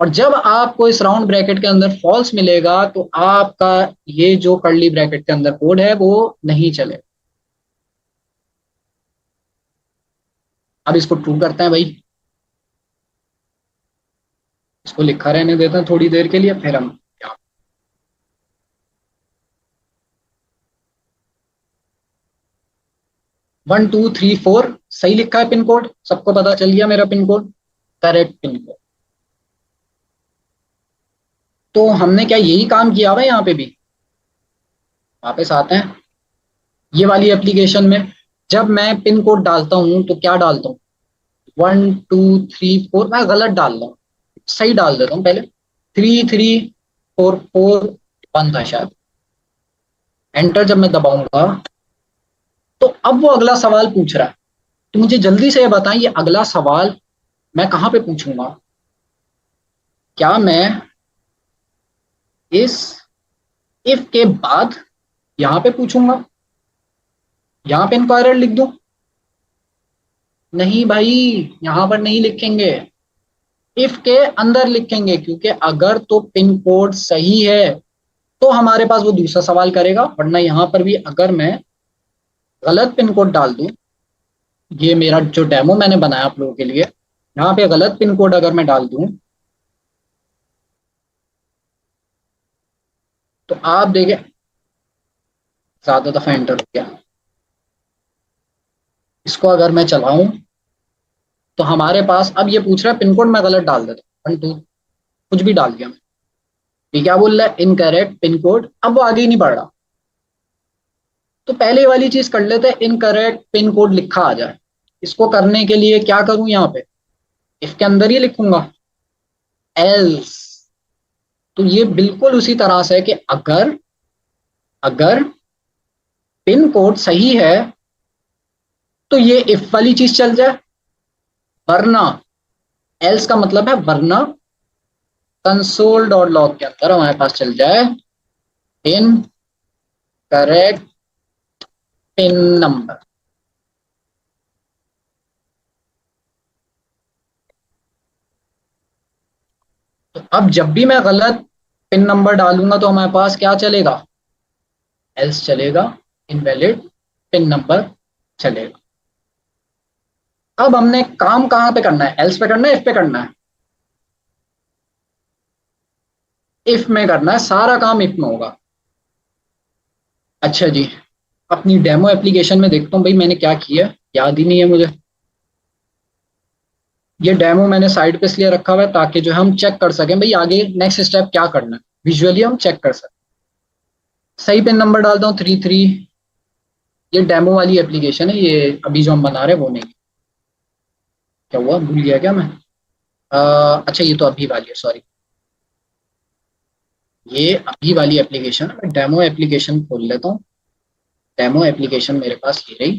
और जब आपको इस राउंड ब्रैकेट के अंदर फॉल्स मिलेगा तो आपका ये जो कर्ली ब्रैकेट के अंदर कोड है वो नहीं चलेगा। अब इसको ट्रू करते हैं भाई। इसको लिखा रहने देते हैं थोड़ी देर के लिए, फिर हम 1 2 3 4 सही लिखा है पिन कोड। सबको पता चल गया मेरा pin code, correct pin code. तो हमने क्या यही काम किया हुआ है यहाँ पे भी? वापस आते हैं ये वाली एप्लीकेशन में। जब मैं पिन कोड डालता हूँ तो क्या डालता हूँ? 1 2 3 4। मैं गलत डाल रहा हूँ, सही डाल देता हूँ पहले। 3 3 4 4 1 था शायद। एंटर जब मैं दबाऊंगा तो अब वो अगला सवाल पूछ रहा है। तो मुझे जल्दी से ये बताएं, ये अगला सवाल मैं कहाँ पे पूछूंगा? क्या मैं इस इफ के बाद यहां पे पूछूंगा? यहां पे इनको एरर लिख दूं? नहीं भाई, यहां पर नहीं लिखेंगे। इफ के अंदर लिखेंगे, क्योंकि अगर तो पिन कोड सही है तो हमारे पास वो दूसरा सवाल करेगा, वरना यहां पर भी अगर मैं गलत पिन कोड डाल दूं, ये मेरा जो डेमो मैंने बनाया आप लोगों के लिए, यहाँ पे गलत पिन कोड अगर मैं डाल दूं तो आप देखें ज्यादा दफा एंटर हो गया। इसको अगर मैं चलाऊं तो हमारे पास अब ये पूछ रहा है पिन कोड, मैं गलत डाल देता हूँ 1 2 कुछ भी डाल दिया मैं। ये क्या बोल रहा है? Incorrect pin code. अब वो आगे ही नहीं बढ़ रहा। तो पहले वाली चीज कर लेते हैं, इनकरेक्ट पिन कोड लिखा आ जाए। इसको करने के लिए क्या करूं? यहाँ पे इफ के अंदर ही लिखूंगा एल्स। तो ये बिल्कुल उसी तरह से है कि अगर अगर पिन कोड सही है तो ये इफ वाली चीज चल जाए, वरना एल्स का मतलब है वरना कंसोल डॉट लॉग के अंदर हमारे पास चल जाए इन करेक्ट पिन नंबर। तो अब जब भी मैं गलत पिन नंबर डालूंगा तो हमारे पास क्या चलेगा? एल्स चलेगा। इनवैलिड पिन नंबर चलेगा। अब हमने काम कहां पे करना है, एल्स पे करना है, इफ पे करना है? इफ में करना है, सारा काम इफ में होगा। अच्छा जी, अपनी डेमो एप्लीकेशन में देखता हूँ भाई मैंने क्या किया, याद ही नहीं है मुझे। ये डेमो मैंने साइड पे इसलिए रखा हुआ है ताकि जो हम चेक कर सकें भाई आगे नेक्स्ट स्टेप क्या करना है, विजुअली हम चेक कर सकें। सही पिन नंबर डालता हूँ 33। ये डेमो वाली एप्लीकेशन है, ये अभी जो हम बना रहे हैं वो नहीं। क्या हुआ, भूल गया क्या मैं? अच्छा ये तो अभी वाली है, सॉरी। ये अभी वाली एप्लीकेशन है, मैं डेमो एप्लीकेशन खोल लेता हूँ। डेमो एप्लीकेशन मेरे पास ये रही।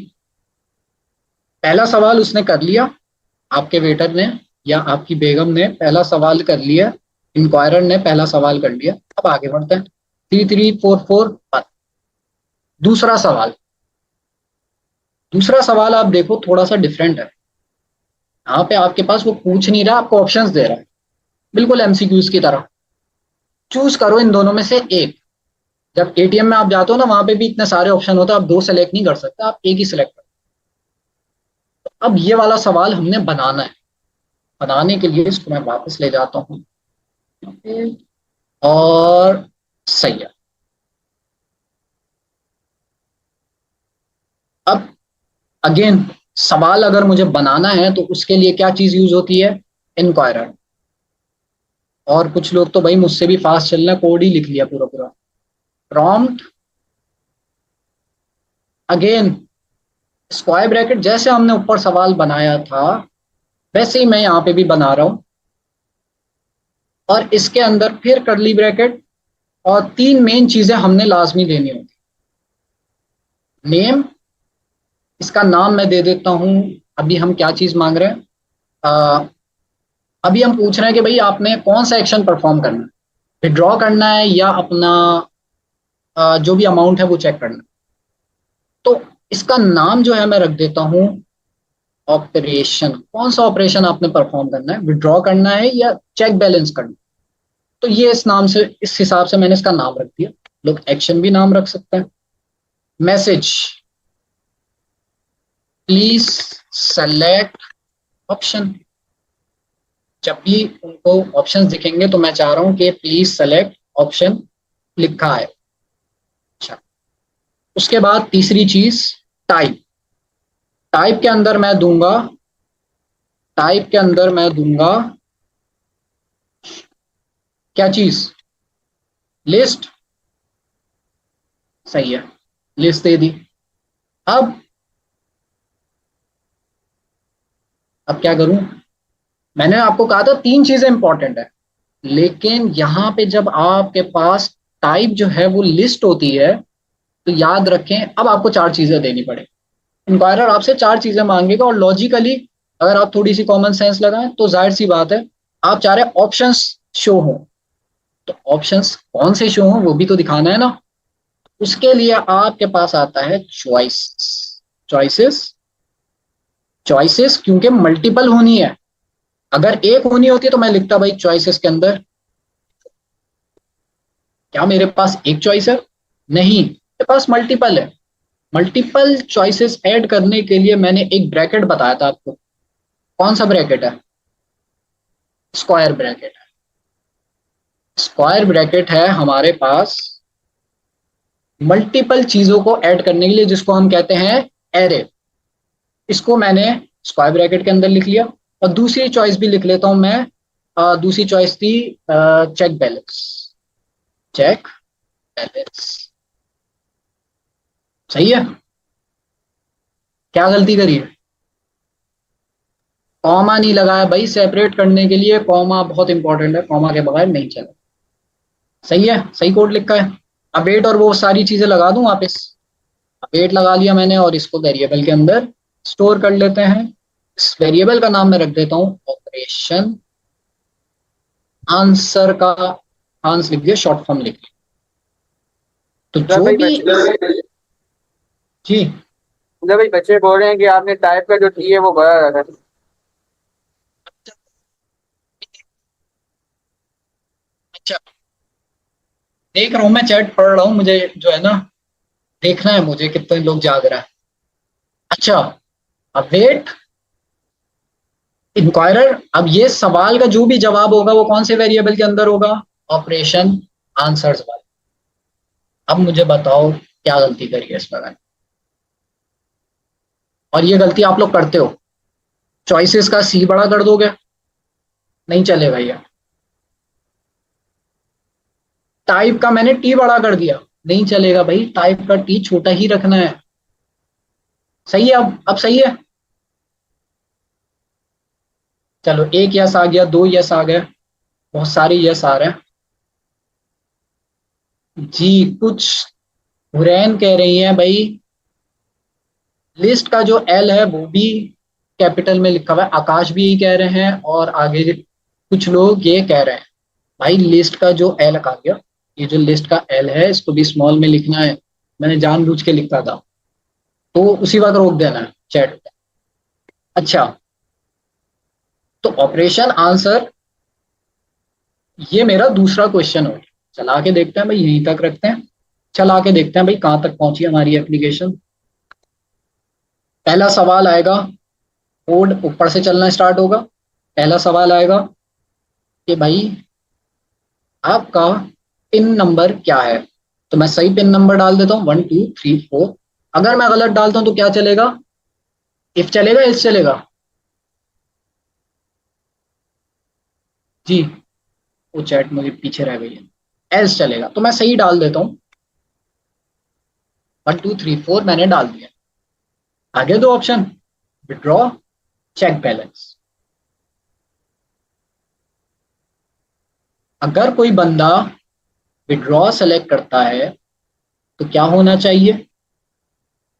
पहला सवाल उसने कर लिया, आपके वेटर ने या आपकी बेगम ने पहला सवाल कर लिया, इंक्वायरर ने पहला सवाल कर लिया। अब आगे बढ़ते हैं। 3344 दूसरा सवाल। दूसरा सवाल आप देखो थोड़ा सा डिफरेंट है। यहाँ पे आपके पास वो पूछ नहीं रहा, आपको ऑप्शंस दे रहा है, बिल्कुल एमसीक्यूज की तरह। चूज करो इन दोनों में से एक। जब एटीएम में आप जाते हो ना, वहां पे भी इतने सारे ऑप्शन होते हैं, आप दो सेलेक्ट नहीं कर सकते, आप एक ही सिलेक्ट करो। तो अब ये वाला सवाल हमने बनाना है। बनाने के लिए इसको मैं वापस ले जाता हूँ और सही है। अब अगेन सवाल अगर मुझे बनाना है तो उसके लिए क्या चीज यूज होती है, इंक्वायरर। और कुछ लोग तो भाई मुझसे भी फास्ट चलना, कोड ही लिख लिया पूरा पूरा। प्रॉम्प्ट अगेन स्क्वायर ब्रैकेट, जैसे हमने ऊपर सवाल बनाया था वैसे ही मैं यहाँ पे भी बना रहा हूं। और इसके अंदर फिर कर्ली ब्रैकेट, और तीन मेन चीजें हमने लाजमी देनी होगी। नेम, इसका नाम मैं दे देता हूं। अभी हम क्या चीज मांग रहे हैं, अभी हम पूछ रहे हैं कि भाई आपने कौन सा एक्शन परफॉर्म करना है, विड्रॉ करना है या अपना जो भी अमाउंट है वो चेक करना है। तो इसका नाम जो है मैं रख देता हूं ऑपरेशन। कौन सा ऑपरेशन आपने परफॉर्म करना है, विड्रॉ करना है या चेक बैलेंस करना है? तो ये इस नाम से, इस हिसाब से मैंने इसका नाम रख दिया। लोग एक्शन भी नाम रख सकते हैं। Message, please select option. जब भी उनको ऑप्शंस दिखेंगे तो मैं चाह रहा हूं कि प्लीज सेलेक्ट ऑप्शन लिखा है। अच्छा, उसके बाद तीसरी चीज टाइप। टाइप के अंदर मैं दूंगा, टाइप के अंदर मैं दूंगा क्या चीज, लिस्ट। सही है, लिस्ट दे दी। अब क्या करूं, मैंने आपको कहा था तीन चीजें इंपॉर्टेंट है, लेकिन यहां पे जब आपके पास टाइप जो है वो लिस्ट होती है तो याद रखें अब आपको चार चीजें देनी पड़े। इंक्वायरर आपसे चार चीजें मांगेगा और लॉजिकली अगर आप थोड़ी सी कॉमन सेंस लगाएं तो जाहिर सी बात है आप चाह रहे ऑप्शंस शो हो, तो ऑप्शंस कौन से शो हो वो भी तो दिखाना है ना। उसके लिए आपके पास आता है चॉइस। चॉइसेस, चॉइसेस क्योंकि मल्टीपल होनी है। अगर एक होनी होती तो मैं लिखता भाई चॉइसेस के अंदर, क्या मेरे पास एक चॉइस है? नहीं, मेरे पास मल्टीपल है। मल्टीपल चॉइसेस ऐड करने के लिए मैंने एक ब्रैकेट बताया था आपको। कौन सा ब्रैकेट है? स्क्वायर ब्रैकेट है। स्क्वायर ब्रैकेट है हमारे पास मल्टीपल चीजों को ऐड करने के लिए, जिसको हम कहते हैं एरे। इसको मैंने स्क्वायर ब्रैकेट के अंदर लिख लिया। और दूसरी चॉइस भी लिख लेता हूं मैं। दूसरी चॉइस थी चेक बैलेंस। चेक बैलेंस, सही है। क्या गलती करी है? कॉमा नहीं लगाया भाई, सेपरेट करने के लिए कॉमा बहुत इंपॉर्टेंट है, कॉमा के बगैर नहीं चला। सही है, सही कोड लिखा है। अब वेट और वो सारी चीजें लगा दूं वापस। अब वेट लगा लिया मैंने और इसको वेरिएबल के अंदर स्टोर कर लेते हैं। इस वेरिएबल का नाम मैं रख देता हूं ऑपरेशन आंसर का, आंसर लिख दिया, शॉर्ट फॉर्म लिख दिया। तो मतलब जो भाई भी जी, मतलब भाई बच्चे बोल रहे हैं कि आपने टाइप का जो टी है वो बड़ा रखा है। अच्छा, देख रहा हूं मैं, चैट पढ़ रहा हूं, मुझे जो है ना देखना है मुझे कितने लोग जाग रहे हैं। अच्छा, अब वेट इंक्वायरर, अब ये सवाल का जो भी जवाब होगा वो कौन से वेरिएबल के अंदर होगा? ऑपरेशन आंसर्स वाले। अब मुझे बताओ क्या गलती करी है इसमें मैंने, और ये गलती आप लोग करते हो। चॉइसेस का सी बड़ा कर दोगे, नहीं चलेगा ये। टाइप का मैंने टी बड़ा कर दिया, नहीं चलेगा भाई, टाइप का टी छोटा ही रखना है। सही है? अब सही है। चलो, एक यस आ गया, दो यस आ गए, बहुत सारे यस आ रहे हैं जी। कुछ हुरैन कह रही हैं भाई लिस्ट का जो एल है वो भी कैपिटल में लिखा हुआ है। आकाश भी यही कह रहे हैं, और आगे कुछ लोग ये कह रहे हैं भाई लिस्ट का जो एल आ गया, ये जो लिस्ट का एल है इसको भी स्मॉल में लिखना है। मैंने जानबूझ के लिखा था, तो उसी वक्त रोक देना है चैट पे। अच्छा, तो ऑपरेशन आंसर, ये मेरा दूसरा क्वेश्चन हो गया। चला के देखते हैं भाई, यहीं तक रखते हैं। चला के देखते हैं भाई कहां तक पहुंची हमारी एप्लीकेशन। पहला सवाल आएगा, कोड ऊपर से चलना स्टार्ट होगा। पहला सवाल आएगा कि भाई आपका पिन नंबर क्या है? तो मैं सही पिन नंबर डाल देता हूँ 1234। अगर मैं गलत डालता हूं तो क्या चलेगा? इफ चलेगा, इफ चलेगा जी। वो चैट मुझे पीछे रह गई है, एल्स चलेगा। तो मैं सही डाल देता हूँ 1234 मैंने डाल दिया। आगे दो ऑप्शन, विड्रॉ, चेक बैलेंस। अगर कोई बंदा विड्रॉ सेलेक्ट करता है तो क्या होना चाहिए?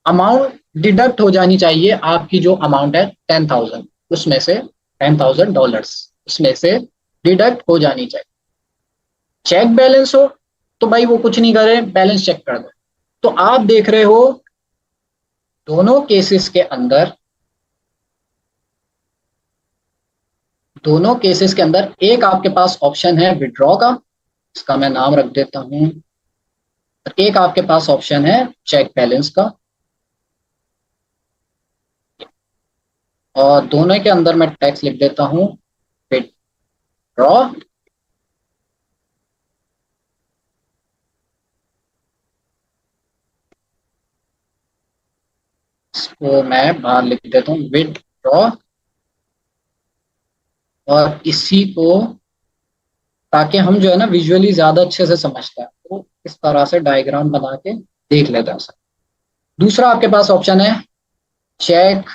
अमाउंट डिडक्ट हो जानी चाहिए, आपकी जो अमाउंट है 10,000, उसमें से $10,000 उसमें से डिडक्ट हो जानी चाहिए। चेक बैलेंस हो तो भाई वो कुछ नहीं करे, बैलेंस चेक कर दे। तो आप देख रहे हो दोनों केसेस के अंदर, दोनों केसेस के अंदर एक आपके पास ऑप्शन है विड्रॉ का, इसका मैं नाम रख देता हूं। एक आपके पास ऑप्शन है चेक बैलेंस का, और दोनों के अंदर मैं टेक्स्ट लिख देता हूं विड्रॉ। इसको मैं बाहर लिख देता हूं विड्रॉ, और इसी को, ताकि हम जो है ना विजुअली ज्यादा अच्छे से समझते हैं, तो इस तरह से डायग्राम बना के देख लेते हैं। दूसरा आपके पास ऑप्शन है चेक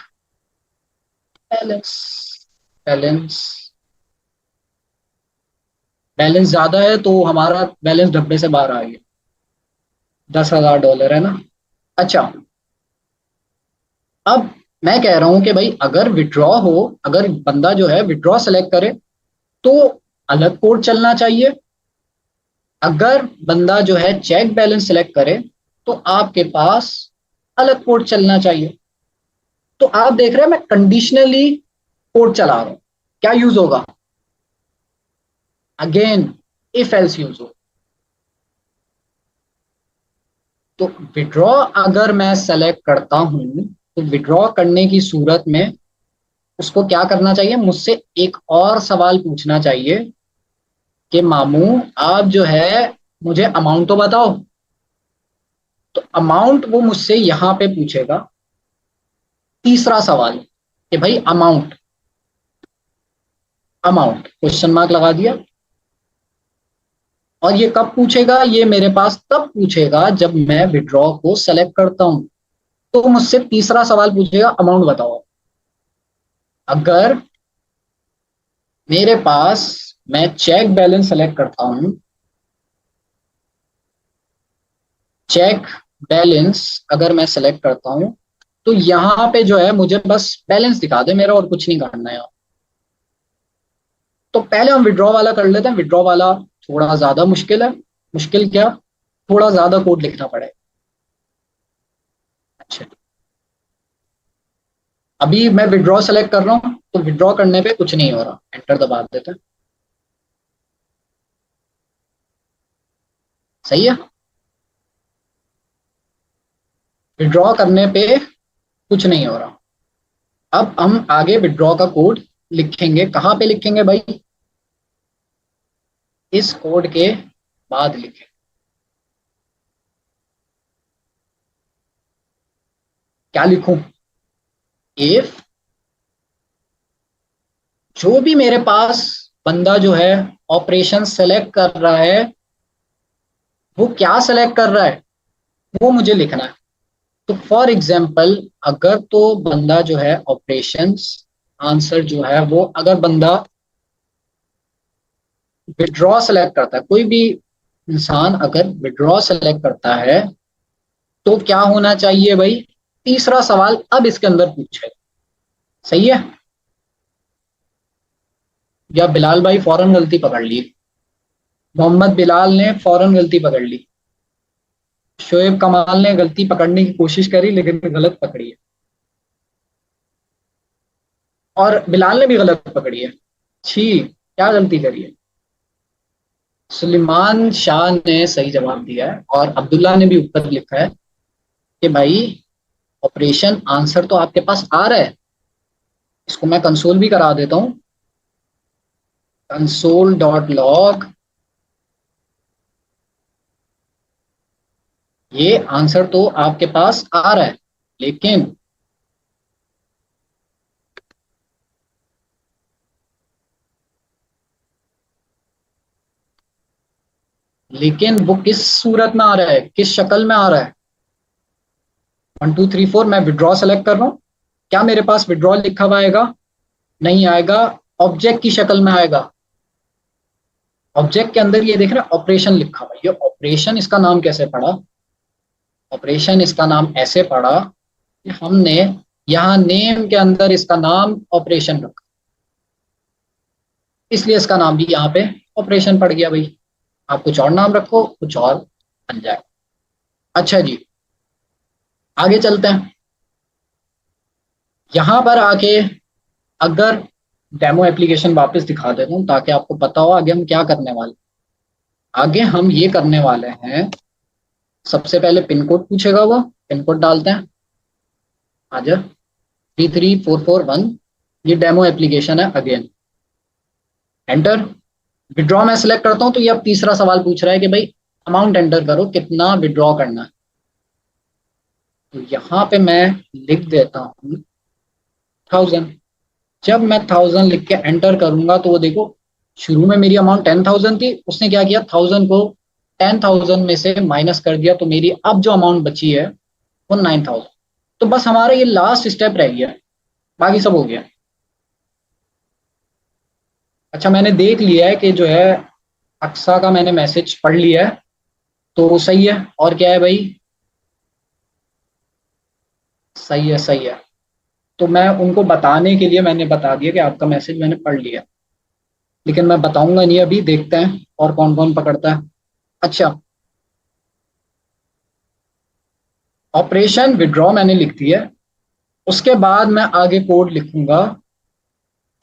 बैलेंस। बैलेंस, बैलेंस ज्यादा है तो हमारा बैलेंस डब्बे से बाहर आ गया, $10,000 है ना। अच्छा, अब मैं कह रहा हूं कि भाई अगर विड्रॉ हो, अगर बंदा जो है विड्रॉ सेलेक्ट करे तो अलग कोड चलना चाहिए। अगर बंदा जो है चेक बैलेंस सेलेक्ट करे तो आपके पास अलग कोड चलना चाहिए। तो आप देख रहे हैं मैं कंडीशनली कोड चला रहा हूं। क्या यूज होगा? अगेन इफ एल्स यूज हो। तो विड्रॉ अगर मैं सेलेक्ट करता हूं तो विड्रॉ करने की सूरत में उसको क्या करना चाहिए? मुझसे एक और सवाल पूछना चाहिए कि मामू आप जो है मुझे अमाउंट तो बताओ। तो अमाउंट वो मुझसे यहां पे पूछेगा, तीसरा सवाल कि भाई अमाउंट, अमाउंट क्वेश्चन मार्क लगा दिया। और ये कब पूछेगा? ये मेरे पास तब पूछेगा जब मैं विड्रॉ को सेलेक्ट करता हूं। तो मुझसे तीसरा सवाल पूछेगा अमाउंट बताओ। अगर मेरे पास, मैं चेक बैलेंस सेलेक्ट करता हूं, चेक बैलेंस अगर मैं सेलेक्ट करता हूं तो यहां पे जो है मुझे बस बैलेंस दिखा दे मेरा, और कुछ नहीं करना है। तो पहले हम विड्रॉ वाला कर लेते हैं। विड्रॉ वाला थोड़ा ज्यादा मुश्किल है। मुश्किल क्या? थोड़ा ज्यादा कोड लिखना पड़ेगा। अच्छा, अभी मैं विड्रॉ सेलेक्ट कर रहा हूं तो विड्रॉ करने पे कुछ नहीं हो रहा, एंटर दबा देते हैं। सही है। विड्रॉ करने पे कुछ नहीं हो रहा। अब हम आगे विड्रॉ का कोड लिखेंगे। कहाँ पे लिखेंगे भाई? इस कोड के बाद लिखेंगे। क्या लिखूं? इफ जो भी मेरे पास बंदा जो है ऑपरेशन सेलेक्ट कर रहा है, वो क्या सेलेक्ट कर रहा है वो मुझे लिखना है। तो फॉर एग्जाम्पल अगर तो बंदा जो है ऑपरेशंस आंसर जो है वो, अगर बंदा विड्रॉ सेलेक्ट करता है, कोई भी इंसान अगर विड्रॉ सेलेक्ट करता है तो क्या होना चाहिए भाई? तीसरा सवाल अब इसके अंदर पूछेगा। सही है? या बिलाल भाई फौरन गलती पकड़ ली, मोहम्मद बिलाल ने फौरन गलती पकड़ ली, शोएब कमाल ने गलती पकड़ने की कोशिश करी लेकिन गलत पकड़ी है, और बिलाल ने भी गलत पकड़ी है। छी, क्या गलती करी है? सुलेमान शाह ने सही जवाब दिया है और अब्दुल्ला ने भी ऊपर लिखा है कि भाई ऑपरेशन आंसर तो आपके पास आ रहा है। इसको मैं कंसोल भी करा देता हूं, कंसोल डॉट लॉग। ये आंसर तो आपके पास आ रहा है, लेकिन वो किस सूरत में आ रहा है, किस शक्ल में आ रहा है? 1 2 3 4 मैं विड्रॉ सेलेक्ट कर रहा हूं। क्या मेरे पास विड्रॉ लिखा हुआ आएगा? नहीं आएगा, ऑब्जेक्ट की शक्ल में आएगा। ऑब्जेक्ट के अंदर ये देख रहे हैं ऑपरेशन लिखा हुआ है। ये ऑपरेशन, इसका नाम कैसे पड़ा? ऑपरेशन इसका नाम ऐसे पड़ा कि हमने यहाँ नेम के अंदर इसका नाम ऑपरेशन रखा, इसलिए इसका नाम भी यहाँ पे ऑपरेशन पड़ गया भाई। आप कुछ और नाम रखो, कुछ और बन जाए। अच्छा जी, आगे चलते हैं। यहां पर आके अगर डेमो एप्लीकेशन वापस दिखा देता हूँ ताकि आपको पता हो आगे हम क्या करने वाले। आगे हम ये करने वाले हैं, सबसे पहले पिन कोड पूछेगा, वो पिन कोड डालते हैं। आजा 33441, ये डेमो एप्लीकेशन है। Again enter. विड्रॉ मैं सिलेक्ट करता हूं तो ये अब तीसरा सवाल पूछ रहा है कि भाई अमाउंट एंटर करो, कितना विड्रॉ करना है। तो यहां पे मैं लिख देता हूं 1000। जब मैं 1000 लिख के एंटर करूंगा तो वो देखो, शुरू में मेरी अमाउंट 10,000 थी, उसने क्या किया 1000 को 10,000 में से माइनस कर दिया, तो मेरी अब जो अमाउंट बची है वो 9,000। तो बस हमारा ये लास्ट स्टेप रह गया, बाकी सब हो गया। अच्छा, मैंने देख लिया है कि जो है अक्सा का मैंने मैसेज पढ़ लिया है, तो सही है। और क्या है भाई? सही है, सही है। तो मैं उनको बताने के लिए मैंने बता दिया कि आपका मैसेज मैंने पढ़ लिया, लेकिन मैं बताऊंगा नहीं अभी, देखते हैं और कौन कौन पकड़ता है। अच्छा, ऑपरेशन विड्रॉ मैंने लिख दिया, उसके बाद मैं आगे कोड लिखूंगा।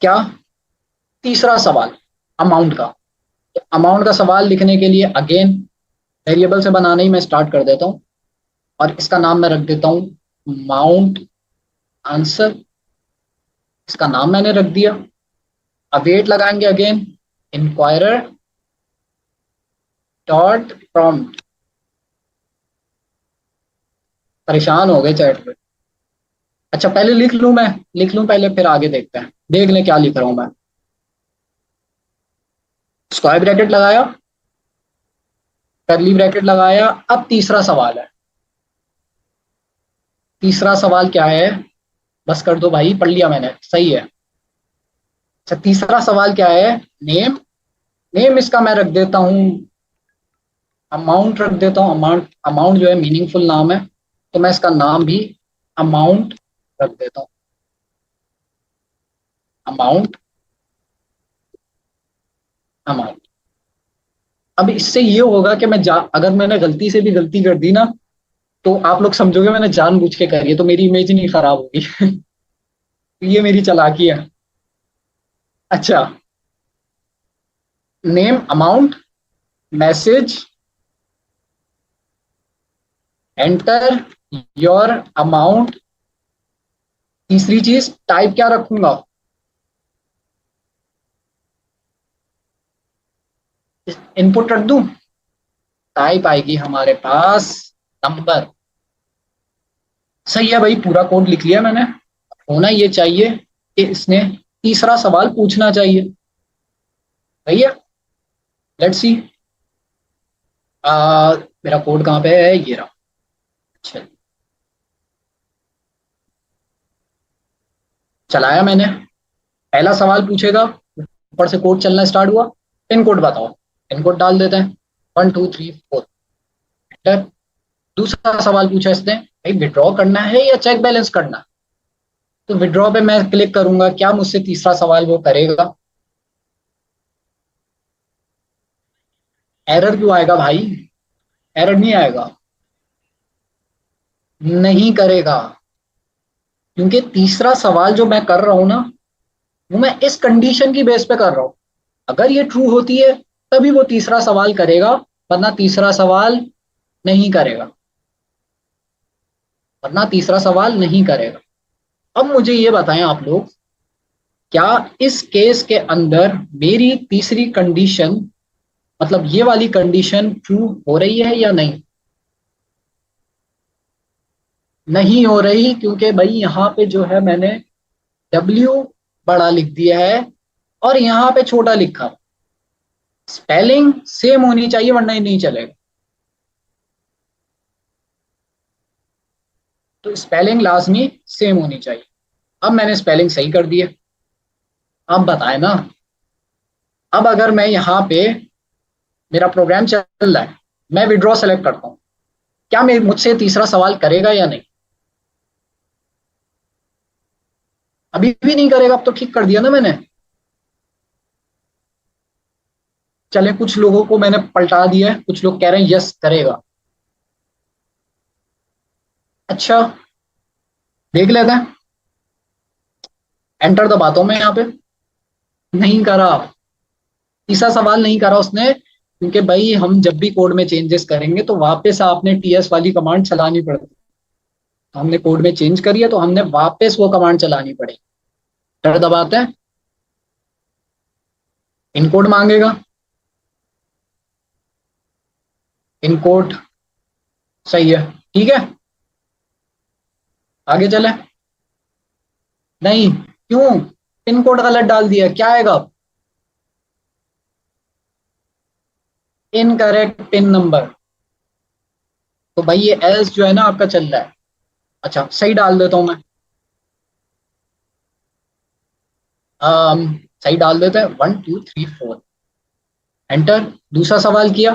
क्या? तीसरा सवाल अमाउंट का। तो अमाउंट का सवाल लिखने के लिए अगेन वेरिएबल से बनाना ही मैं स्टार्ट कर देता हूँ, और इसका नाम मैं रख देता हूँ अमाउंट आंसर। इसका नाम मैंने रख दिया। अवेट लगाएंगे अगेन इंक्वायरर डॉट प्रॉम्प्ट। परेशान हो गए चैट पे। अच्छा, पहले लिख लूं, मैं लिख लूं पहले, फिर आगे देखते हैं। देख लें क्या लिख रहा हूं मैं। स्क्वायर ब्रैकेट लगाया, कर्ली ब्रैकेट लगाया। अब तीसरा सवाल है। तीसरा सवाल क्या है? बस कर दो भाई, पढ़ लिया मैंने, सही है। अच्छा, तीसरा सवाल क्या है? नेम। नेम इसका मैं रख देता हूं अमाउंट, रख देता हूं अमाउंट। अमाउंट जो है मीनिंगफुल नाम है, तो मैं इसका नाम भी अमाउंट रख देता हूं, अमाउंट। अमाउंट। अब इससे ये होगा कि अगर मैंने गलती से भी गलती कर दी ना, तो आप लोग समझोगे मैंने जानबूझ के करी है, तो मेरी इमेज नहीं खराब होगी। ये मेरी चालाकी है। अच्छा, name amount message enter your amount, तीसरी चीज टाइप क्या रखूंगा, इनपुट रख दूं, टाइप आएगी हमारे पास नंबर। सही है भाई, पूरा कोड लिख लिया मैंने। होना ये चाहिए कि इसने तीसरा सवाल पूछना चाहिए। सही है, लेट्स सी। मेरा कोड कहाँ पे है, ये रहा। अच्छा, चलाया मैंने। पहला सवाल पूछेगा, ऊपर से कोड चलना स्टार्ट हुआ, पिन कोड बताओ, पिन कोड डाल देते हैं 1 2 3 4 एंटर। दूसरा सवाल पूछा इसने, भाई विड्रॉ करना है या चेक बैलेंस करना है, तो विड्रॉ पे मैं क्लिक करूंगा, क्या मुझसे तीसरा सवाल वो करेगा। एरर क्यों आएगा भाई, एरर नहीं आएगा, नहीं करेगा, क्योंकि तीसरा सवाल जो मैं कर रहा हूं ना, वो मैं इस कंडीशन की बेस पे कर रहा हूं। अगर ये ट्रू होती है तभी वो तीसरा सवाल करेगा, वरना तीसरा सवाल नहीं करेगा, वरना तीसरा सवाल नहीं करेगा। अब मुझे ये बताएं आप लोग, क्या इस केस के अंदर मेरी तीसरी कंडीशन, मतलब ये वाली कंडीशन ट्रू हो रही है या नहीं, नहीं हो रही, क्योंकि भाई यहाँ पे जो है मैंने W बड़ा लिख दिया है और यहाँ पे छोटा लिखा। स्पेलिंग सेम होनी चाहिए वरना ही नहीं चलेगा, तो स्पेलिंग लाजमी सेम होनी चाहिए। अब मैंने स्पेलिंग सही कर दी है। अब बताए ना, अब अगर मैं यहाँ पे, मेरा प्रोग्राम चल रहा है, मैं विड्रॉ सेलेक्ट करता हूँ, क्या मैं मुझसे तीसरा सवाल करेगा या नहीं, अभी भी नहीं करेगा। अब तो ठीक कर दिया ना मैंने। चले, कुछ लोगों को मैंने पलटा दिया है, कुछ लोग कह रहे हैं यस करेगा। अच्छा, देख लेते हैं। एंटर दबाता हूं मैं यहाँ पे, नहीं करा, तीसरा सवाल नहीं करा उसने, क्योंकि भाई हम जब भी कोड में चेंजेस करेंगे तो वापस आपने टीएस वाली कमांड चलानी पड़ती है। तो हमने कोड में चेंज करी है तो हमने वापस वो कमांड चलानी पड़ेगी। एंटर दबाते हैं, इनकोड मांगेगा, इनकोड सही है, ठीक है, आगे चले। नहीं, क्यों, पिन कोड गलत डाल दिया, क्या आएगा, इनकरेक्ट पिन नंबर। तो भाई ये एल्स जो है ना आपका चल रहा है। अच्छा, सही डाल देता हूं मैं, सही डाल देते हैं 1 2 3 4 एंटर। दूसरा सवाल किया,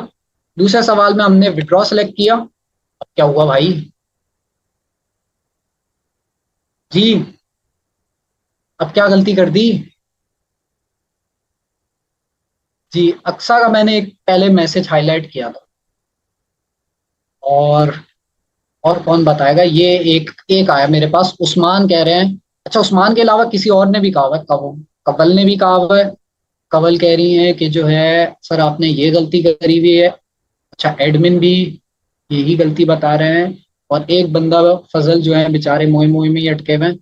दूसरे सवाल में हमने विड्रॉ सेलेक्ट किया। अब क्या हुआ भाई जी, अब क्या गलती कर दी जी, अक्सा का मैंने एक पहले मैसेज हाईलाइट किया था। और कौन बताएगा, ये एक एक आया मेरे पास, उस्मान कह रहे हैं। अच्छा, उस्मान के अलावा किसी और ने भी कहा हुआ है, कवल ने भी कहा हुआ है। कवल कह रही है कि जो है सर आपने ये गलती करी हुई है। अच्छा, एडमिन भी यही गलती बता रहे हैं। और एक बंदा फजल जो है बेचारे मोए मोए में ही अटके हुए हैं।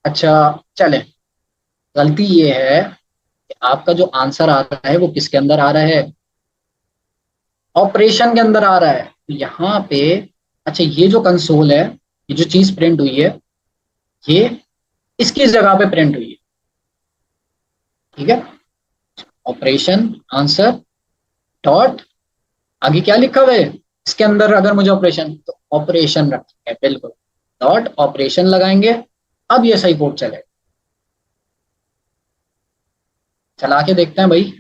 अच्छा, चले, गलती ये है कि आपका जो आंसर आ रहा है वो किसके अंदर आ रहा है, ऑपरेशन के अंदर आ रहा है। तो यहाँ पे, अच्छा, ये जो कंसोल है, ये जो चीज प्रिंट हुई है, ये इसकी जगह पे प्रिंट हुई है, ठीक है। ऑपरेशन आंसर डॉट, आगे क्या लिखा हुआ है इसके अंदर, अगर मुझे ऑपरेशन, तो ऑपरेशन रखेंगे बिल्कुल, डॉट ऑपरेशन लगाएंगे। अब ये सही कोड चलेगा। चला के देखते हैं भाई,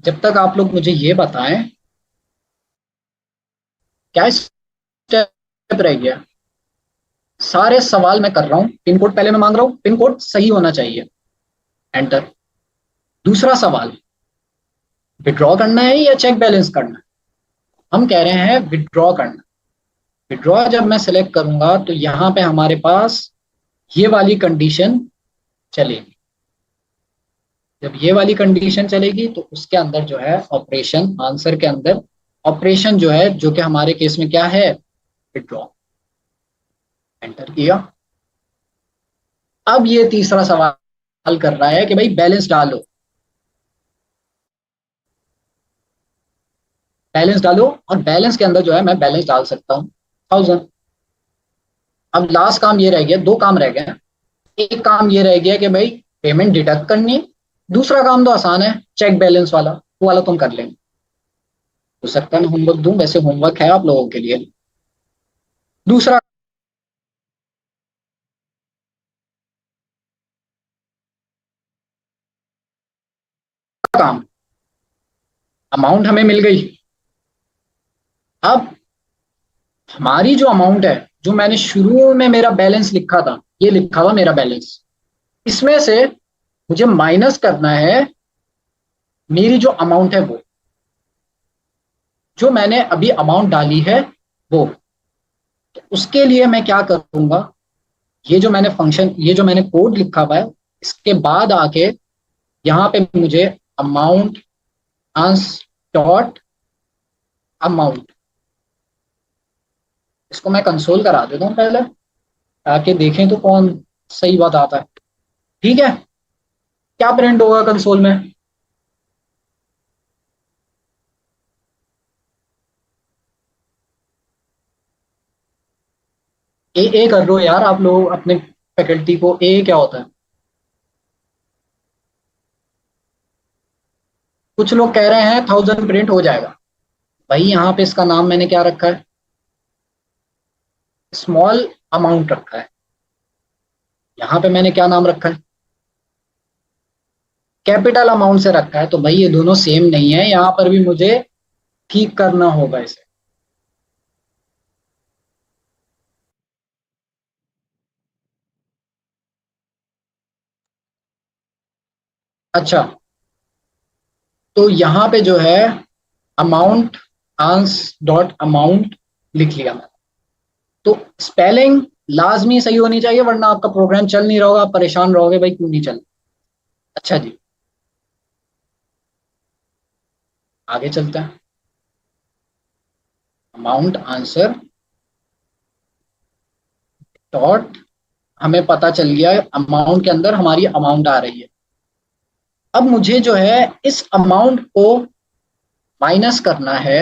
जब तक आप लोग मुझे ये बताएं क्या स्टेप रह गया। सारे सवाल मैं कर रहा हूं, पिन कोड पहले मैं मांग रहा हूं, पिन कोड सही होना चाहिए, एंटर। दूसरा सवाल, विड्रॉ करना है या चेक बैलेंस करना है, हम कह रहे हैं विड्रॉ करना। विड्रॉ जब मैं सेलेक्ट करूंगा तो यहाँ पे हमारे पास ये वाली कंडीशन चलेगी। जब ये वाली कंडीशन चलेगी तो उसके अंदर जो है ऑपरेशन आंसर के अंदर ऑपरेशन जो है, जो कि हमारे केस में क्या है, विड्रॉ, एंटर किया। अब ये तीसरा सवाल कर रहा है कि भाई बैलेंस डालो, बैलेंस डालो, और बैलेंस के अंदर जो है मैं बैलेंस डाल सकता हूँ 1000। अब लास्ट काम ये रह गया, दो काम रह गए। एक काम ये रह गया कि भाई पेमेंट डिडक्ट करनी है, दूसरा काम तो आसान है, चेक बैलेंस वाला, वो वाला तुम कर लेंगे। हो सकता है मैं होमवर्क दूं, वैसे होमवर्क है आप लोगों के लिए। दूसरा काम, अमाउंट हमें मिल गई। अब हमारी जो अमाउंट है, जो मैंने शुरू में मेरा बैलेंस लिखा था, ये लिखा हुआ मेरा बैलेंस, इसमें से मुझे माइनस करना है मेरी जो अमाउंट है, वो जो मैंने अभी अमाउंट डाली है वो। तो उसके लिए मैं क्या करूंगा, ये जो मैंने फंक्शन, ये जो मैंने कोड लिखा हुआ है, इसके बाद आके यहाँ पे मुझे अमाउंट आंस डॉट अमाउंट, इसको मैं कंसोल करा देता हूँ पहले, ताकि देखें तो कौन सही बात आता है। ठीक है, क्या प्रिंट होगा कंसोल में, ए कर लो यार आप लोग अपने फैकल्टी को, ए क्या होता है। कुछ लोग कह रहे हैं 1000 प्रिंट हो जाएगा। भाई यहाँ पे इसका नाम मैंने क्या रखा है, स्मॉल अमाउंट रखा है। यहाँ पे मैंने क्या नाम रखा है, कैपिटल अमाउंट से रखा है। तो भाई ये दोनों सेम नहीं है, यहाँ पर भी मुझे ठीक करना होगा इसे। अच्छा, तो यहाँ पे जो है अमाउंट आंस डॉट अमाउंट लिख लिया मैंने। तो स्पेलिंग लाजमी सही होनी चाहिए, वरना आपका प्रोग्राम चल नहीं रहा होगा, आप परेशान रहोगे भाई क्यों नहीं चल। अच्छा जी, आगे चलते हैं। अमाउंट आंसर डॉट, हमें पता चल गया अमाउंट के अंदर हमारी अमाउंट आ रही है। अब मुझे जो है इस अमाउंट को माइनस करना है,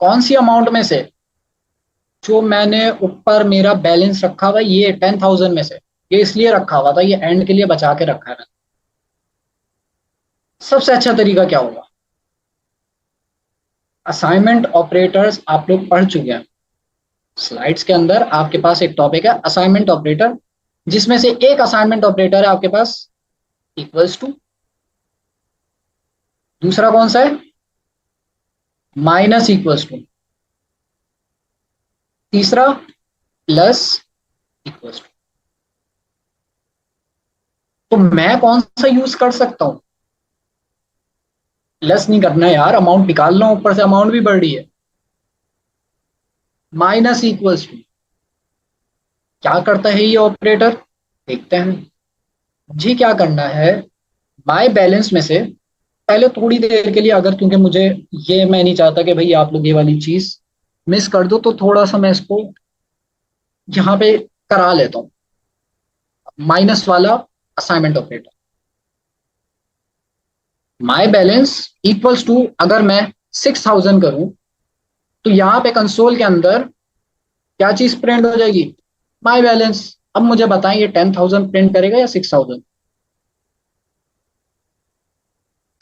कौन सी अमाउंट में से, जो मैंने ऊपर मेरा बैलेंस रखा हुआ ये 10,000 में से। ये इसलिए रखा हुआ था, ये एंड के लिए बचा के रखा है। सबसे अच्छा तरीका क्या होगा, असाइनमेंट ऑपरेटर्स आप लोग पढ़ चुके हैं, स्लाइड्स के अंदर आपके पास एक टॉपिक है असाइनमेंट ऑपरेटर, जिसमें से एक असाइनमेंट ऑपरेटर है आपके पास इक्वल्स टू, दूसरा कौन सा है, माइनस इक्वल्स टू, तीसरा प्लस इक्वल्स टू। तो मैं कौन सा यूज कर सकता हूं, प्लस नहीं करना है यार, अमाउंट निकाल लो, ऊपर से अमाउंट भी बढ़ रही है। माइनस इक्वल्स टू क्या करता है ये ऑपरेटर, देखते हैं। मुझे क्या करना है, माय बैलेंस में से पहले थोड़ी देर के लिए, अगर क्योंकि मुझे ये, मैं नहीं चाहता कि भाई आप लोग ये वाली चीज मिस कर दो, तो थोड़ा सा मैं इसको यहाँ पे करा लेता हूँ, माइनस वाला assignment operator. My balance equals to, अगर मैं 6000 करूं, तो यहाँ पे कंसोल के अंदर क्या चीज प्रिंट हो जाएगी, माय बैलेंस। अब मुझे बताएं ये 10,000 प्रिंट करेगा या 6000,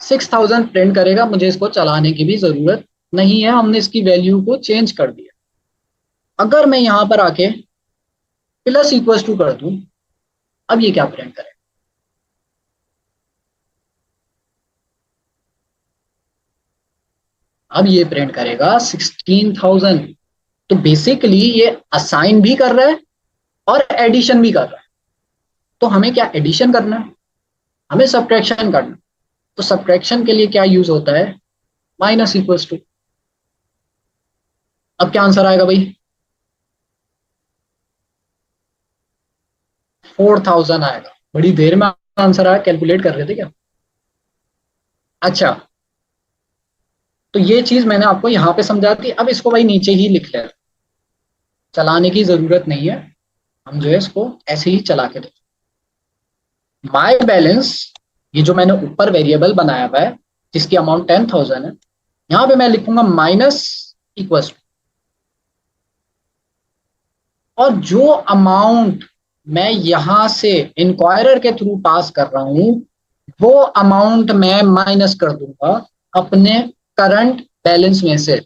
6000 प्रिंट करेगा। मुझे इसको चलाने की भी जरूरत नहीं है, हमने इसकी वैल्यू को चेंज कर दिया। अगर मैं यहां पर आके प्लस इक्वल्स टू कर दूं, अब ये क्या प्रिंट करेगा, अब ये प्रिंट करेगा 16,000। तो बेसिकली ये असाइन भी कर रहा है और एडिशन भी कर रहा है। तो हमें क्या एडिशन करना है, हमें सब्ट्रैक्शन करना है। तो सब्ट्रैक्शन के लिए क्या यूज होता है, माइनस इक्वल्स टू। अब क्या आंसर आएगा भाई, 4,000 आएगा। बड़ी देर में आंसर आया, कैलकुलेट कर रहे थे क्या। अच्छा, तो ये चीज मैंने आपको यहाँ पे समझा दी। अब इसको भाई नीचे ही लिख ले, चलाने की जरूरत नहीं है, हम जो है इसको ऐसे ही चला के देखें। माई बैलेंस, ये जो मैंने ऊपर वेरिएबल बनाया हुआ है जिसकी अमाउंट 10,000 है, यहां पे मैं लिखूंगा माइनस इक्वल टू, और जो अमाउंट मैं यहां से इंक्वायरर के थ्रू पास कर रहा हूं वो अमाउंट मैं माइनस कर दूंगा अपने करंट बैलेंस में से।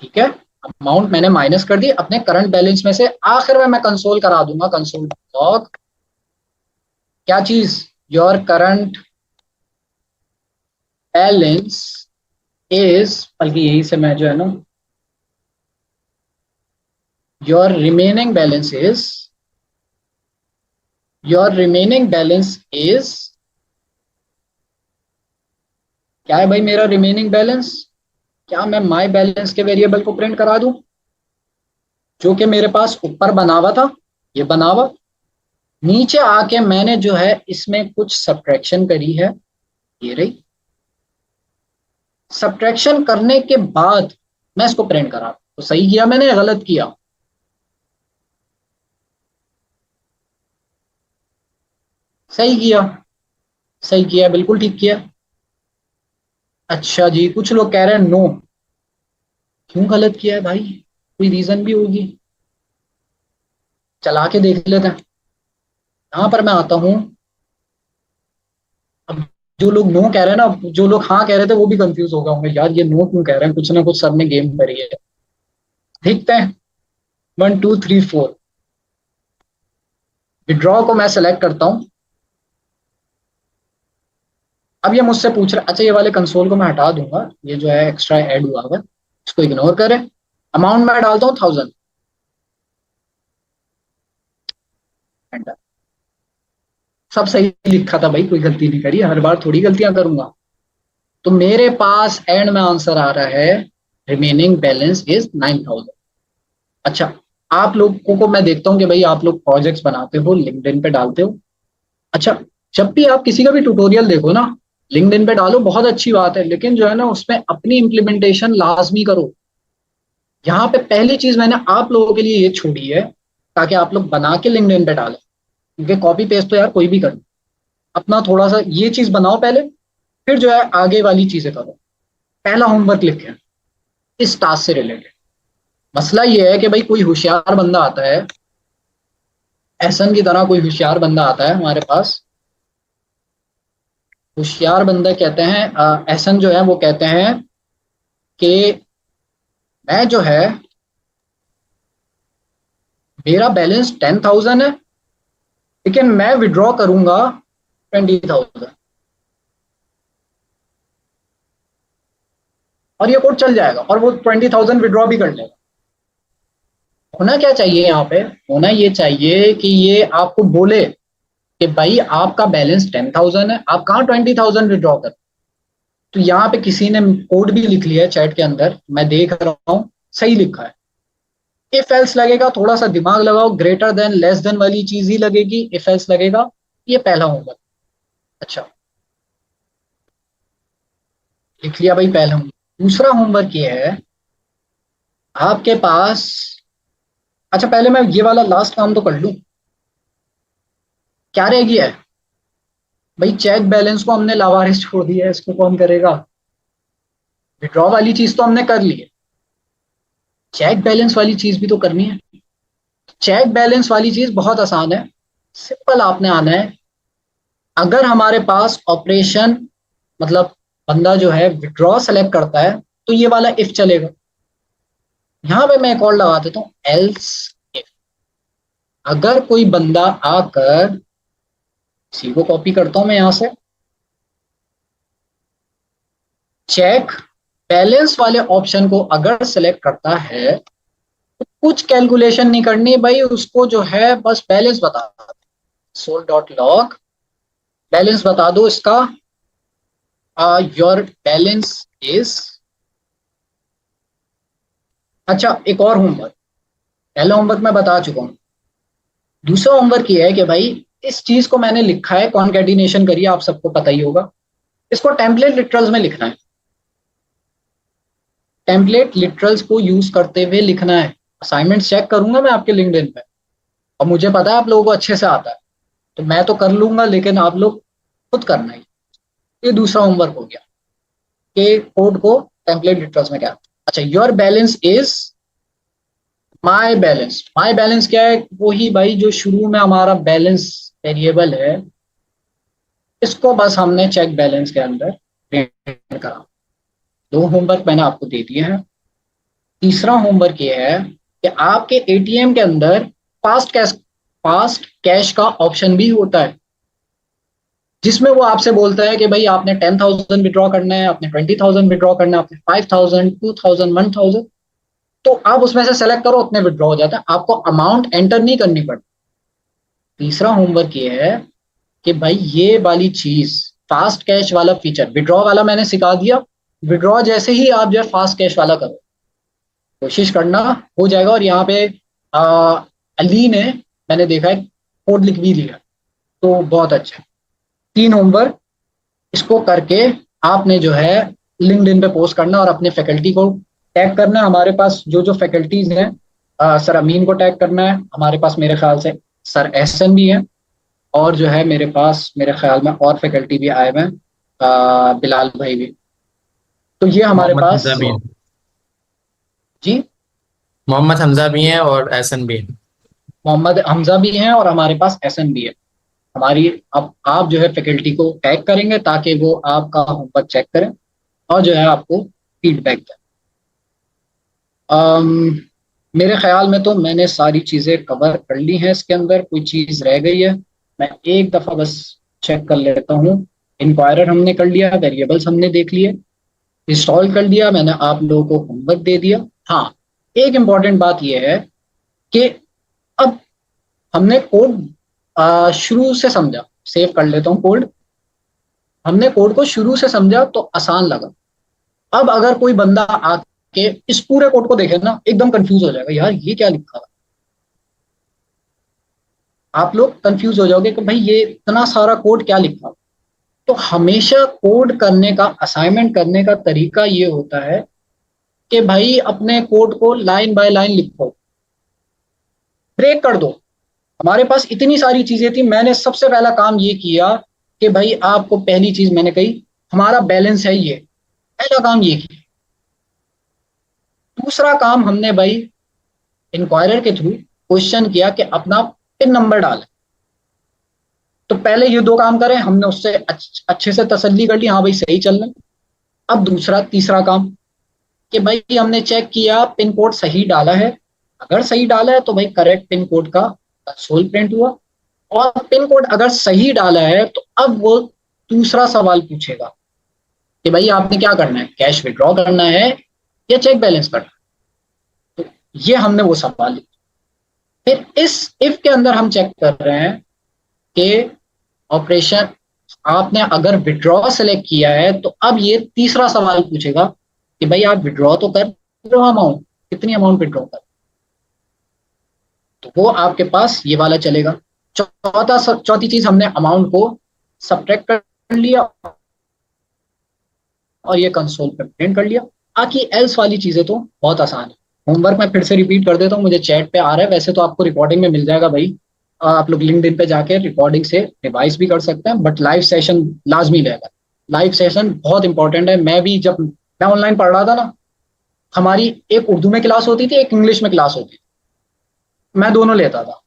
ठीक है, अमाउंट मैंने माइनस कर दी अपने करंट बैलेंस में से। आखिर में मैं कंसोल करा दूंगा, कंसोल लॉग क्या चीज, योर करंट बैलेंस इज, बल्कि यही से मैं जो है ना, your remaining balance is, your remaining balance is, क्या है भाई मेरा रिमेनिंग बैलेंस? क्या मैं माई बैलेंस के वेरिएबल को प्रिंट करा दूं जो कि मेरे पास ऊपर बना हुआ था, ये बना हुआ, नीचे आके मैंने जो है इसमें कुछ सब्ट्रैक्शन करी है, ये रही। सब्ट्रैक्शन करने के बाद मैं इसको प्रिंट करा, तो सही किया मैंने, गलत किया? सही किया, सही किया, बिल्कुल ठीक किया। अच्छा जी, कुछ लोग कह रहे हैं नो, क्यों गलत किया है भाई? कोई रीजन भी होगी, चला के देख लेते हैं। यहां पर मैं आता हूं, अब जो लोग नो कह रहे हैं ना, जो लोग हाँ कह रहे थे वो भी कंफ्यूज हो गए होंगे, यार ये नो क्यों कह रहे हैं, कुछ ना कुछ सबने गेम करी है। देखते हैं, 1 2 3 4, विड्रॉ को मैं सेलेक्ट करता हूं। अब ये मुझसे पूछ रहा है, अच्छा ये वाले कंसोल को मैं हटा दूंगा, ये जो है एक्स्ट्रा ऐड हुआ है इसको इग्नोर करें। अमाउंट मैं डालता हूँ 1000, सब सही लिखा था भाई, कोई गलती नहीं करी, हर बार थोड़ी गलतियां करूंगा। तो मेरे पास एंड में आंसर आ रहा है रिमेनिंग बैलेंस इज 9000। अच्छा, आप लोगों को मैं देखता हूँ कि भाई आप लोग प्रोजेक्ट्स बनाते हो, लिंक्डइन पे डालते हो। अच्छा, जब भी आप किसी का भी ट्यूटोरियल देखो ना, लिंक्डइन पे डालो, बहुत अच्छी बात है, लेकिन जो है ना उसमें अपनी इम्प्लीमेंटेशन लाजमी करो। यहाँ पे पहली चीज मैंने आप लोगों के लिए ये छोड़ी है ताकि आप लोग बना के लिंक्डइन पे डालें, क्योंकि कॉपी पेस्ट तो यार कोई भी कर, अपना थोड़ा सा ये चीज बनाओ पहले, फिर जो है आगे वाली चीजें करो। पहला होमवर्क लिखें इस टास्क से रिलेटेड। मसला ये है कि भाई कोई होशियार बंदा आता है, एहसन की तरह कोई होशियार बंदा आता है हमारे पास, होशियार बंदा कहते हैं, एहसन जो है वो कहते हैं कि मैं जो है, मेरा बैलेंस 10,000 है लेकिन मैं विड्रॉ करूंगा 20,000, और ये कोड चल जाएगा और वो 20,000 विड्रॉ भी कर लेगा। होना क्या चाहिए यहाँ पे? होना ये चाहिए कि ये आपको बोले कि भाई आपका बैलेंस 10,000 है, आप कहाँ 20,000 विड्रॉ कर। तो यहाँ पे किसी ने कोड भी लिख लिया है चैट के अंदर, मैं देख रहा हूँ, सही लिखा है। इफ एल्स लगेगा, थोड़ा सा दिमाग लगाओ, ग्रेटर देन लेस देन वाली चीज ही लगेगी, इफ एल्स लगेगा। ये पहला होमवर्क। अच्छा, लिख लिया भाई पहला होमवर्क। दूसरा होमवर्क ये है आपके पास, अच्छा पहले मैं ये वाला लास्ट काम तो कर लूं, क्या रह गया है भाई? चेक बैलेंस को हमने लावारिस छोड़ दिया है, इसको कौन करेगा? विड्रॉ वाली चीज तो हमने कर ली है, चेक बैलेंस वाली चीज भी तो करनी है। चेक बैलेंस वाली चीज बहुत आसान है, सिंपल आपने आना है। अगर हमारे पास ऑपरेशन, मतलब बंदा जो है विड्रॉ सेलेक्ट करता है तो ये वाला इफ चलेगा। यहां पे मैं एक और लगा देता हूं, एल्स इफ। अगर कोई बंदा आकर, इसी को कॉपी करता हूं मैं यहां से, चेक बैलेंस वाले ऑप्शन को अगर सेलेक्ट करता है तो कुछ कैलकुलेशन नहीं करनी भाई, उसको जो है बस बैलेंस बता दो, सोल डॉट लॉग बैलेंस बता दो इसका, योर बैलेंस इज। अच्छा, एक और होमवर्क, पहला होमवर्क मैं बता चुका हूं, दूसरा होमवर्क ये है कि भाई इस चीज को मैंने लिखा है, कॉन्कैटिनेशन करिए, आप सबको पता ही होगा। इसको टेम्पलेट लिटरल्स में लिखना है, टेम्पलेट लिटरल्स को यूज करते हुए लिखना है। असाइनमेंट चेक करूंगा मैं आपके लिंक्डइन पे, और मुझे पता है आप लोगों को अच्छे से आता है, तो मैं तो कर लूंगा, लेकिन आप लोग खुद करना है। ये दूसरा होमवर्क हो गया कि कोड को टेम्पलेट लिटरल्स में क्या। अच्छा, your balance is my balance. My balance क्या है? वही भाई जो शुरू में हमारा बैलेंस वेरिएबल है, इसको बस हमने चेक बैलेंस के अंदर प्रिंट करा। दो होमवर्क मैंने आपको दे दिए हैं। तीसरा होमवर्क ये है कि आपके एटीएम के अंदर फास्ट कैश का ऑप्शन भी होता है, जिसमें वो आपसे बोलता है कि भाई आपने 10,000 विड्रॉ करना है, आपने 20,000 विड्रॉ करना है, आपने 5,000, 2,000, 1,000, तो आप उसमें से सेलेक्ट करो, उतने विड्रॉ हो जाता है, आपको अमाउंट एंटर नहीं करनी पड़ती। तीसरा होमवर्क ये है कि भाई ये वाली चीज, फास्ट कैश वाला फीचर, विड्रॉ वाला मैंने सिखा दिया, विड्रॉ जैसे ही आप जो है फास्ट कैश वाला करो, कोशिश करना हो जाएगा। और यहाँ पे अली ने, मैंने देखा है, कोड लिख भी दिया, तो बहुत अच्छा। 3 होमवर्क इसको करके आपने जो है लिंक्डइन पे पोस्ट करना और अपने फैकल्टी को टैग करना है। हमारे पास जो जो फैकल्टीज हैं, सर अमीन को टैग करना है, हमारे पास मेरे ख्याल से सर एहसन भी हैं, और जो है मेरे पास मेरे ख्याल में और फैकल्टी भी आए हुए हैं, बिलाल भाई भी। तो ये हमारे मोहम्मद पास हमजा भी हैं। जी, मोहम्मद हमजा भी हैं और एहसन भी हैं। मोहम्मद हमजा भी हैं और हमारे पास एहसन भी है। हमारी, अब आप जो है फैकल्टी को टैग करेंगे ताकि वो आपका होमवर्क चेक करें और जो है आपको फीडबैक दें। मेरे ख्याल में तो मैंने सारी चीज़ें कवर कर ली हैं, इसके अंदर कोई चीज़ रह गई है मैं एक दफ़ा बस चेक कर लेता हूँ। इंक्वायरर हमने कर लिया, वेरिएबल्स हमने देख लिए, इंस्टॉल कर लिया, मैंने आप लोगों को होमवर्क दे दिया। हाँ, एक इम्पॉर्टेंट बात यह है कि अब हमने कोड शुरू से समझा। सेव कर लेता हूँ कोड। हमने कोड को शुरू से समझा तो आसान लगा। अब अगर कोई बंदा आके इस पूरे कोड को देखे ना, एकदम कंफ्यूज हो जाएगा, यार ये क्या लिखा है। आप लोग कंफ्यूज हो जाओगे कि भाई ये इतना सारा कोड क्या लिखा। तो हमेशा कोड करने का, असाइनमेंट करने का तरीका ये होता है कि भाई अपने कोड को लाइन बाय लाइन लिखो, ब्रेक कर दो। हमारे पास इतनी सारी चीजें थी, मैंने सबसे पहला काम ये किया कि भाई आपको पहली चीज मैंने कही हमारा बैलेंस है, ये पहला काम ये किया। दूसरा काम हमने भाई इंक्वायरर के थ्रू क्वेश्चन किया कि अपना पिन नंबर डालें। तो पहले ये 2 काम करें, हमने उससे अच्छे से तसल्ली कर ली, हाँ भाई सही चल रहा है। अब तीसरा काम कि भाई हमने चेक किया पिन कोड सही डाला है, अगर सही डाला है तो भाई करेक्ट पिन कोड का कंसोल प्रिंट हुआ। और पिन कोड अगर सही डाला है तो अब वो दूसरा सवाल पूछेगा कि भाई आपने क्या करना है, कैश विड्रॉ करना है या चेक बैलेंस करना है। तो ये हमने वो सवाल लिखा। फिर इस इफ के अंदर हम चेक कर रहे हैं कि ऑपरेशन आपने अगर विड्रॉ सेलेक्ट किया है तो अब ये तीसरा सवाल पूछेगा कि भाई आप विड्रॉ तो कर रहे हो, अमाउंट कितनी अमाउंट विड्रॉ कर, तो वो आपके पास ये वाला चलेगा। चौथी चीज हमने अमाउंट को सब्ट्रैक्ट कर लिया और ये कंसोल पे प्रिंट कर लिया। बाकी एल्स वाली चीजें तो बहुत आसान है। होमवर्क मैं फिर से रिपीट कर देता हूँ, मुझे चैट पे आ रहा है, वैसे तो आपको रिकॉर्डिंग में मिल जाएगा भाई, आप लोग लिंक्डइन पे जाके रिकॉर्डिंग से रिवाइज भी कर सकते हैं, बट लाइव सेशन लाजमी रहेगा। लाइव सेशन बहुत इंपॉर्टेंट है। मैं भी जब मैं ऑनलाइन पढ़ रहा था ना, हमारी एक उर्दू में क्लास होती थी, एक इंग्लिश में क्लास होती थी, मैं दोनों लेता था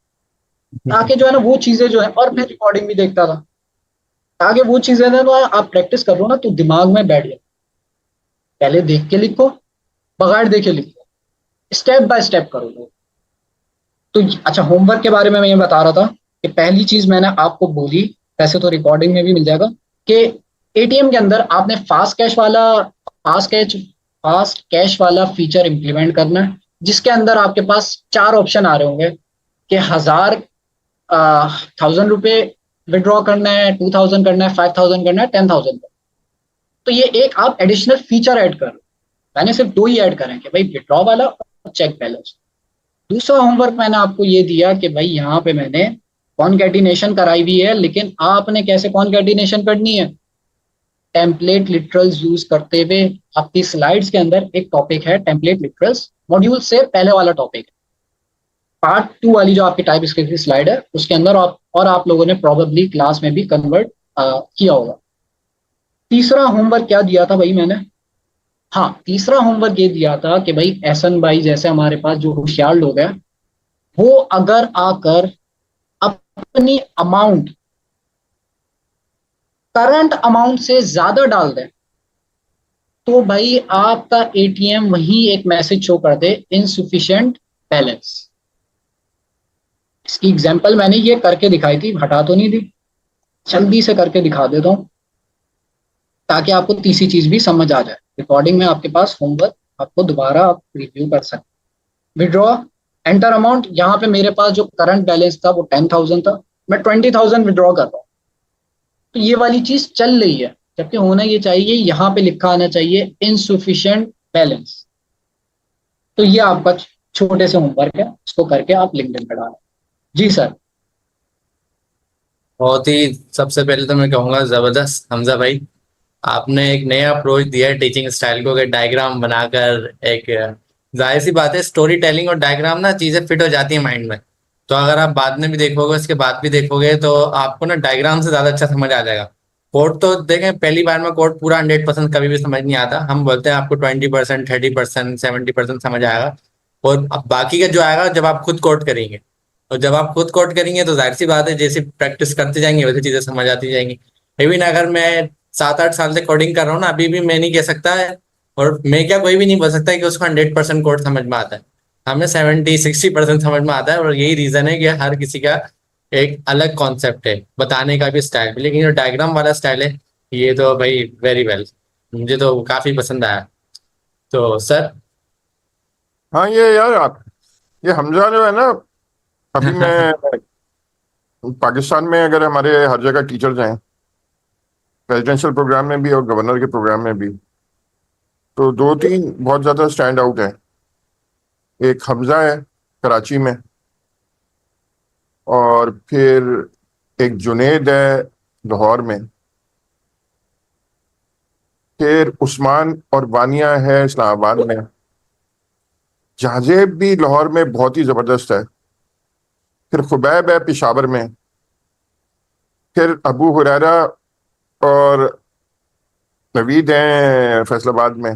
ताकि जो है ना वो चीजें जो है, और फिर रिकॉर्डिंग भी देखता था ताकि वो चीजें ना तो आप प्रैक्टिस कर लो ना तो दिमाग में बैठ जाए। पहले देख के लिखो, बगैर देखे लिखो, स्टेप बाय स्टेप करो लोग। तो अच्छा, होमवर्क के बारे में मैं ये बता रहा था कि पहली चीज मैंने आपको बोली, वैसे तो रिकॉर्डिंग में भी मिल जाएगा, कि एटीएम के अंदर आपने फास्ट कैश वाला फीचर इंप्लीमेंट करना है, जिसके अंदर आपके पास 4 ऑप्शन आ रहे होंगे कि 1,000 रुपये विड्रॉ करना है, 2,000 करना है, 5,000 करना है, 10,000। तो ये एक आप एडिशनल फीचर ऐड कर लो। मैंने सिर्फ 2 ही ऐड करें कि भाई विड्रॉ वाला और चेक बैलेंस। दूसरा होमवर्क मैंने आपको ये दिया कि भाई यहाँ पे मैंने कॉनकैटिनेशन कराई हुई है, लेकिन आपने कैसे कॉनकैटिनेशन करनी है, टेम्पलेट लिटरल्स यूज करते हुए आपकी स्लाइड्स के अंदर एक टॉपिक है टेम्पलेट लिटरल्स, मॉड्यूल से पहले वाला टॉपिक, पार्ट 2 वाली जो आपकी टाइप स्क्रिप्ट की स्लाइड है उसके अंदर आप लोगों ने प्रोबेबली क्लास में भी कन्वर्ट किया होगा। तीसरा होमवर्क क्या दिया था भाई मैंने? हाँ, तीसरा होमवर्क ये दिया था कि भाई एहसन भाई जैसे हमारे पास जो होशियार लोग हैं वो अगर आकर अपनी अमाउंट करंट अमाउंट से ज्यादा डाल दें तो भाई आपका एटीएम वही एक मैसेज शो कर दे, इनसफिशिएंट बैलेंस। इसकी एग्जांपल मैंने ये करके दिखाई थी, हटा तो नहीं दी, जल्दी से करके दिखा देता हूं ताकि आपको तीसरी चीज भी समझ आ जाए। रिकॉर्डिंग में आपके पास होमवर्क, आपको दोबारा आप रिव्यू कर सकते। विड्रॉ, एंटर अमाउंट, यहाँ पे मेरे पास जो करंट बैलेंस था वो 10,000 था, मैं 20,000 विड्रॉ कर रहा हूँ, तो ये वाली चीज चल रही है। जबकि होना ये चाहिए, यहाँ पे लिखा आना चाहिए इनसफिशिएंट बैलेंस। तो ये आपका छोटे से होमवर्क है, इसको करके आप लिंक्डइन पे डालें। जी सर। बहुत ही, सबसे पहले तो मैं कहूँगा जबरदस्त हमजा भाई, आपने एक नया अप्रोच दिया है टीचिंग स्टाइल को, कि डायग्राम बनाकर एक, जाहिर सी बात है स्टोरी टेलिंग और डायग्राम ना चीजें फिट हो जाती है माइंड में। तो अगर आप बाद में भी देखोगे, उसके बाद भी देखोगे, तो आपको ना डायग्राम से ज्यादा अच्छा समझ आ जाएगा। कोड तो देखें, पहली बार में कोड पूरा 100% कभी भी समझ नहीं आता। हम बोलते हैं आपको 20%, 30%, 70% समझ आएगा, और अब बाकी का जो आएगा जब आप खुद कोड करेंगे। और जब आप खुद कोड करेंगे तो जाहिर सी बात है जैसे प्रैक्टिस करते जाएंगे वैसे चीजें समझ आती जाएंगी। इवन अगर मैं 7-8 साल से कोडिंग कर रहा हूँ ना, अभी भी मैं नहीं कह सकता है, और मैं क्या कोई भी नहीं बोल सकता है कि उसको 100% कोड समझ में आता है। हमें 70-60% समझ में आता है, और यही रीजन है कि हर किसी का एक अलग कॉन्सेप्ट है, बताने का भी स्टाइल भी। लेकिन जो डायग्राम वाला स्टाइल है, ये तो भाई वेरी वेल, मुझे तो काफी पसंद आया। तो सर हाँ, ये यार आप, ये हमजा जो है ना, अभी मैं पाकिस्तान में अगर हमारे हर जगह टीचर्स हैं, रेजिडेंशियल प्रोग्राम में भी और गवर्नर के प्रोग्राम में भी, तो 2-3 बहुत ज्यादा स्टैंड आउट है। एक हमजा है कराची में, और फिर एक जुनेद है लाहौर में, फिर उस्मान और वानिया है इस्लामाबाद में, जहाजेब भी लाहौर में बहुत ही जबरदस्त है, फिर खुबैब है पेशावर में, फिर अबू हुरैरा और नवीद हैं फैसलाबाद में।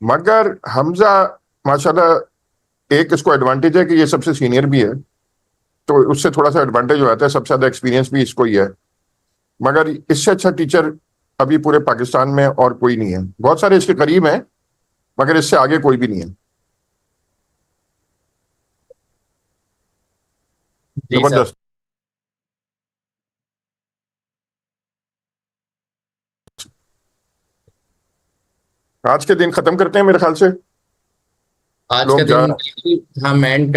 मगर हमजा माशाल्लाह एक इसको एडवांटेज है कि ये सबसे सीनियर भी है, तो उससे थोड़ा सा एडवांटेज हो जाता है, सबसे ज़्यादा एक्सपीरियंस भी इसको ही है। मगर इससे अच्छा टीचर अभी पूरे पाकिस्तान में और कोई नहीं है। बहुत सारे इसके करीब हैं, मगर इससे आगे कोई भी नहीं है। जी सर। जबरदस्त। आज के दिन खत्म करते हैं मेरे ख्याल से, आज का लोग जा। दिन हम एंड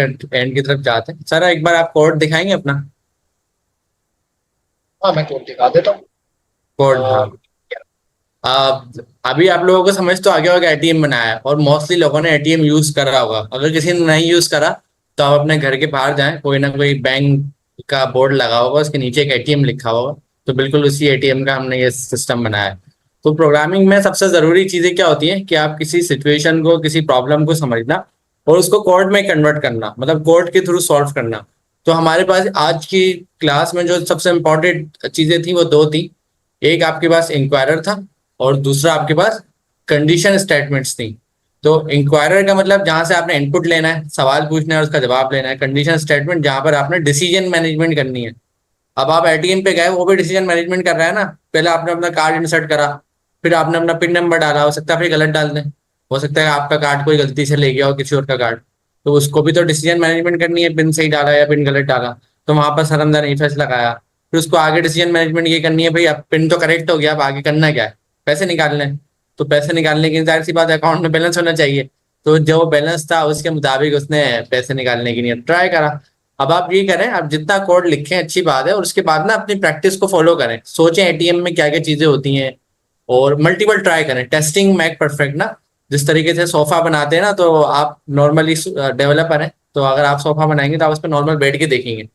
की तरफ जाते हैं। सर एक बार आप कोड दिखाएंगे अपना? हाँ, मैं कोड दिखा देता हूँ। कोड, हाँ। अभी आप लोगों को समझ तो आ गया होगा एटीएम बनाया है, और मोस्टली लोगों ने एटीएम यूज करा होगा। अगर किसी ने नहीं यूज करा तो आप अपने घर के बाहर जाएं, कोई ना कोई बैंक का बोर्ड लगा होगा, उसके नीचे एक एटीएम लिखा होगा, तो बिल्कुल उसी एटीएम का हमने ये सिस्टम बनाया है। तो प्रोग्रामिंग में सबसे जरूरी चीजें क्या होती हैं कि आप किसी सिचुएशन को, किसी प्रॉब्लम को समझना और उसको कोड में कन्वर्ट करना, मतलब कोड के थ्रू सॉल्व करना। तो हमारे पास आज की क्लास में जो सबसे इम्पोर्टेंट चीजें थी वो दो थी। एक आपके पास इंक्वायरर था, और दूसरा आपके पास कंडीशन स्टेटमेंट्स थी। तो इंक्वायरर का मतलब जहां से आपने इनपुट लेना है, सवाल पूछना है, उसका जवाब लेना है। कंडीशन स्टेटमेंट जहां पर आपने डिसीजन मैनेजमेंट करनी है। अब आप एटीएम पे गए, वो भी डिसीजन मैनेजमेंट कर रहा है ना। पहले आपने अपना कार्ड इंसर्ट करा, फिर आपने अपना पिन नंबर डाला, हो सकता है फिर गलत डाल दें, हो सकता है आपका कार्ड कोई गलती से ले गया हो किसी और का कार्ड, तो उसको भी तो डिसीजन मैनेजमेंट करनी है, पिन सही डाला या पिन गलत डाला। तो वहां पर सर हमने नहीं फैसला लगाया। फिर उसको आगे डिसीजन मैनेजमेंट ये करनी है, भाई अब पिन तो करेक्ट हो गया, अब आगे करना क्या है, पैसे निकालने हैं। तो पैसे निकालने की जाहिर सी बात है अकाउंट में बैलेंस होना चाहिए। तो जो बैलेंस था उसके मुताबिक उसने पैसे निकालने की नियत ट्राई करा। अब आप ये करें, आप जितना कोड लिखें अच्छी बात है, और उसके बाद ना अपनी प्रैक्टिस को फॉलो करें, सोचें एटीएम में क्या क्या चीजें होती हैं, और मल्टीपल ट्राई करें। टेस्टिंग मैक परफेक्ट ना, जिस तरीके से सोफा बनाते हैं ना, तो आप नॉर्मली डेवलपर हैं, तो अगर आप सोफा बनाएंगे तो आप उस पर नॉर्मल बैठ के देखेंगे।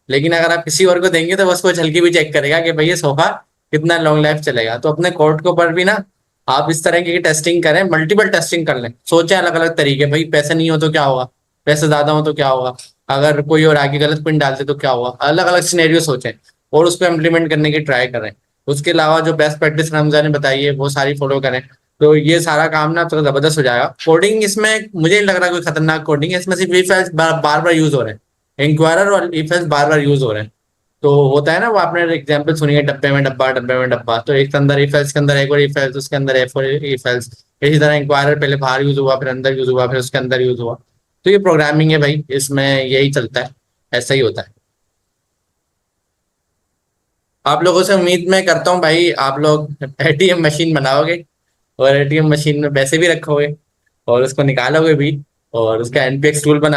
लेकिन अगर आप किसी और को देंगे तो वो उसको चल के भी चेक करेगा कि भाई ये सोफा कितना लॉन्ग लाइफ चलेगा। तो अपने कोड के ऊपर भी ना आप इस तरह की टेस्टिंग करें, मल्टीपल टेस्टिंग कर लें, सोचें अलग अलग तरीके, भाई पैसे नहीं हो तो क्या होगा, पैसे ज्यादा हो तो क्या होगा, अगर कोई और आगे गलत पिन डालते तो क्या होगा, अलग अलग सिनेरियो सोचें और उसको इम्प्लीमेंट करने की ट्राई करें। उसके अलावा जो बेस्ट प्रैक्टिस हमजा ने बताई है वो सारी फॉलो करें, तो ये सारा काम ना तो जबरदस्त हो जाएगा। कोडिंग इसमें मुझे नहीं लग रहा कोई खतरनाक कोडिंग है, इसमें सिर्फ if else bar bar use हो रहे हैं, इंक्वायरर और if else bar bar use हो रहे हैं। तो होता है ना, वो आपने एग्जांपल सुनी है, डब्बे में डब्बा, डब्बे में डब्बा, तो एक के अंदर इफ एल्स के अंदर एक और इफ एल्स, उसके अंदर एफ और इफ एल्स, इसी तरह इंक्वायरर पहले बाहर यूज हुआ, फिर अंदर यूज हुआ, फिर उसके अंदर यूज हुआ। तो ये प्रोग्रामिंग है भाई, इसमें यही चलता है, ऐसा ही होता है। आप लोगों से उम्मीद मैं करता हूँ भाई आप लोग एटीएम मशीन बनाओगे और एटीएम मशीन में पैसे भी रखोगे और उसको निकालोगे भी और उसका एनपीएक्स टूल बना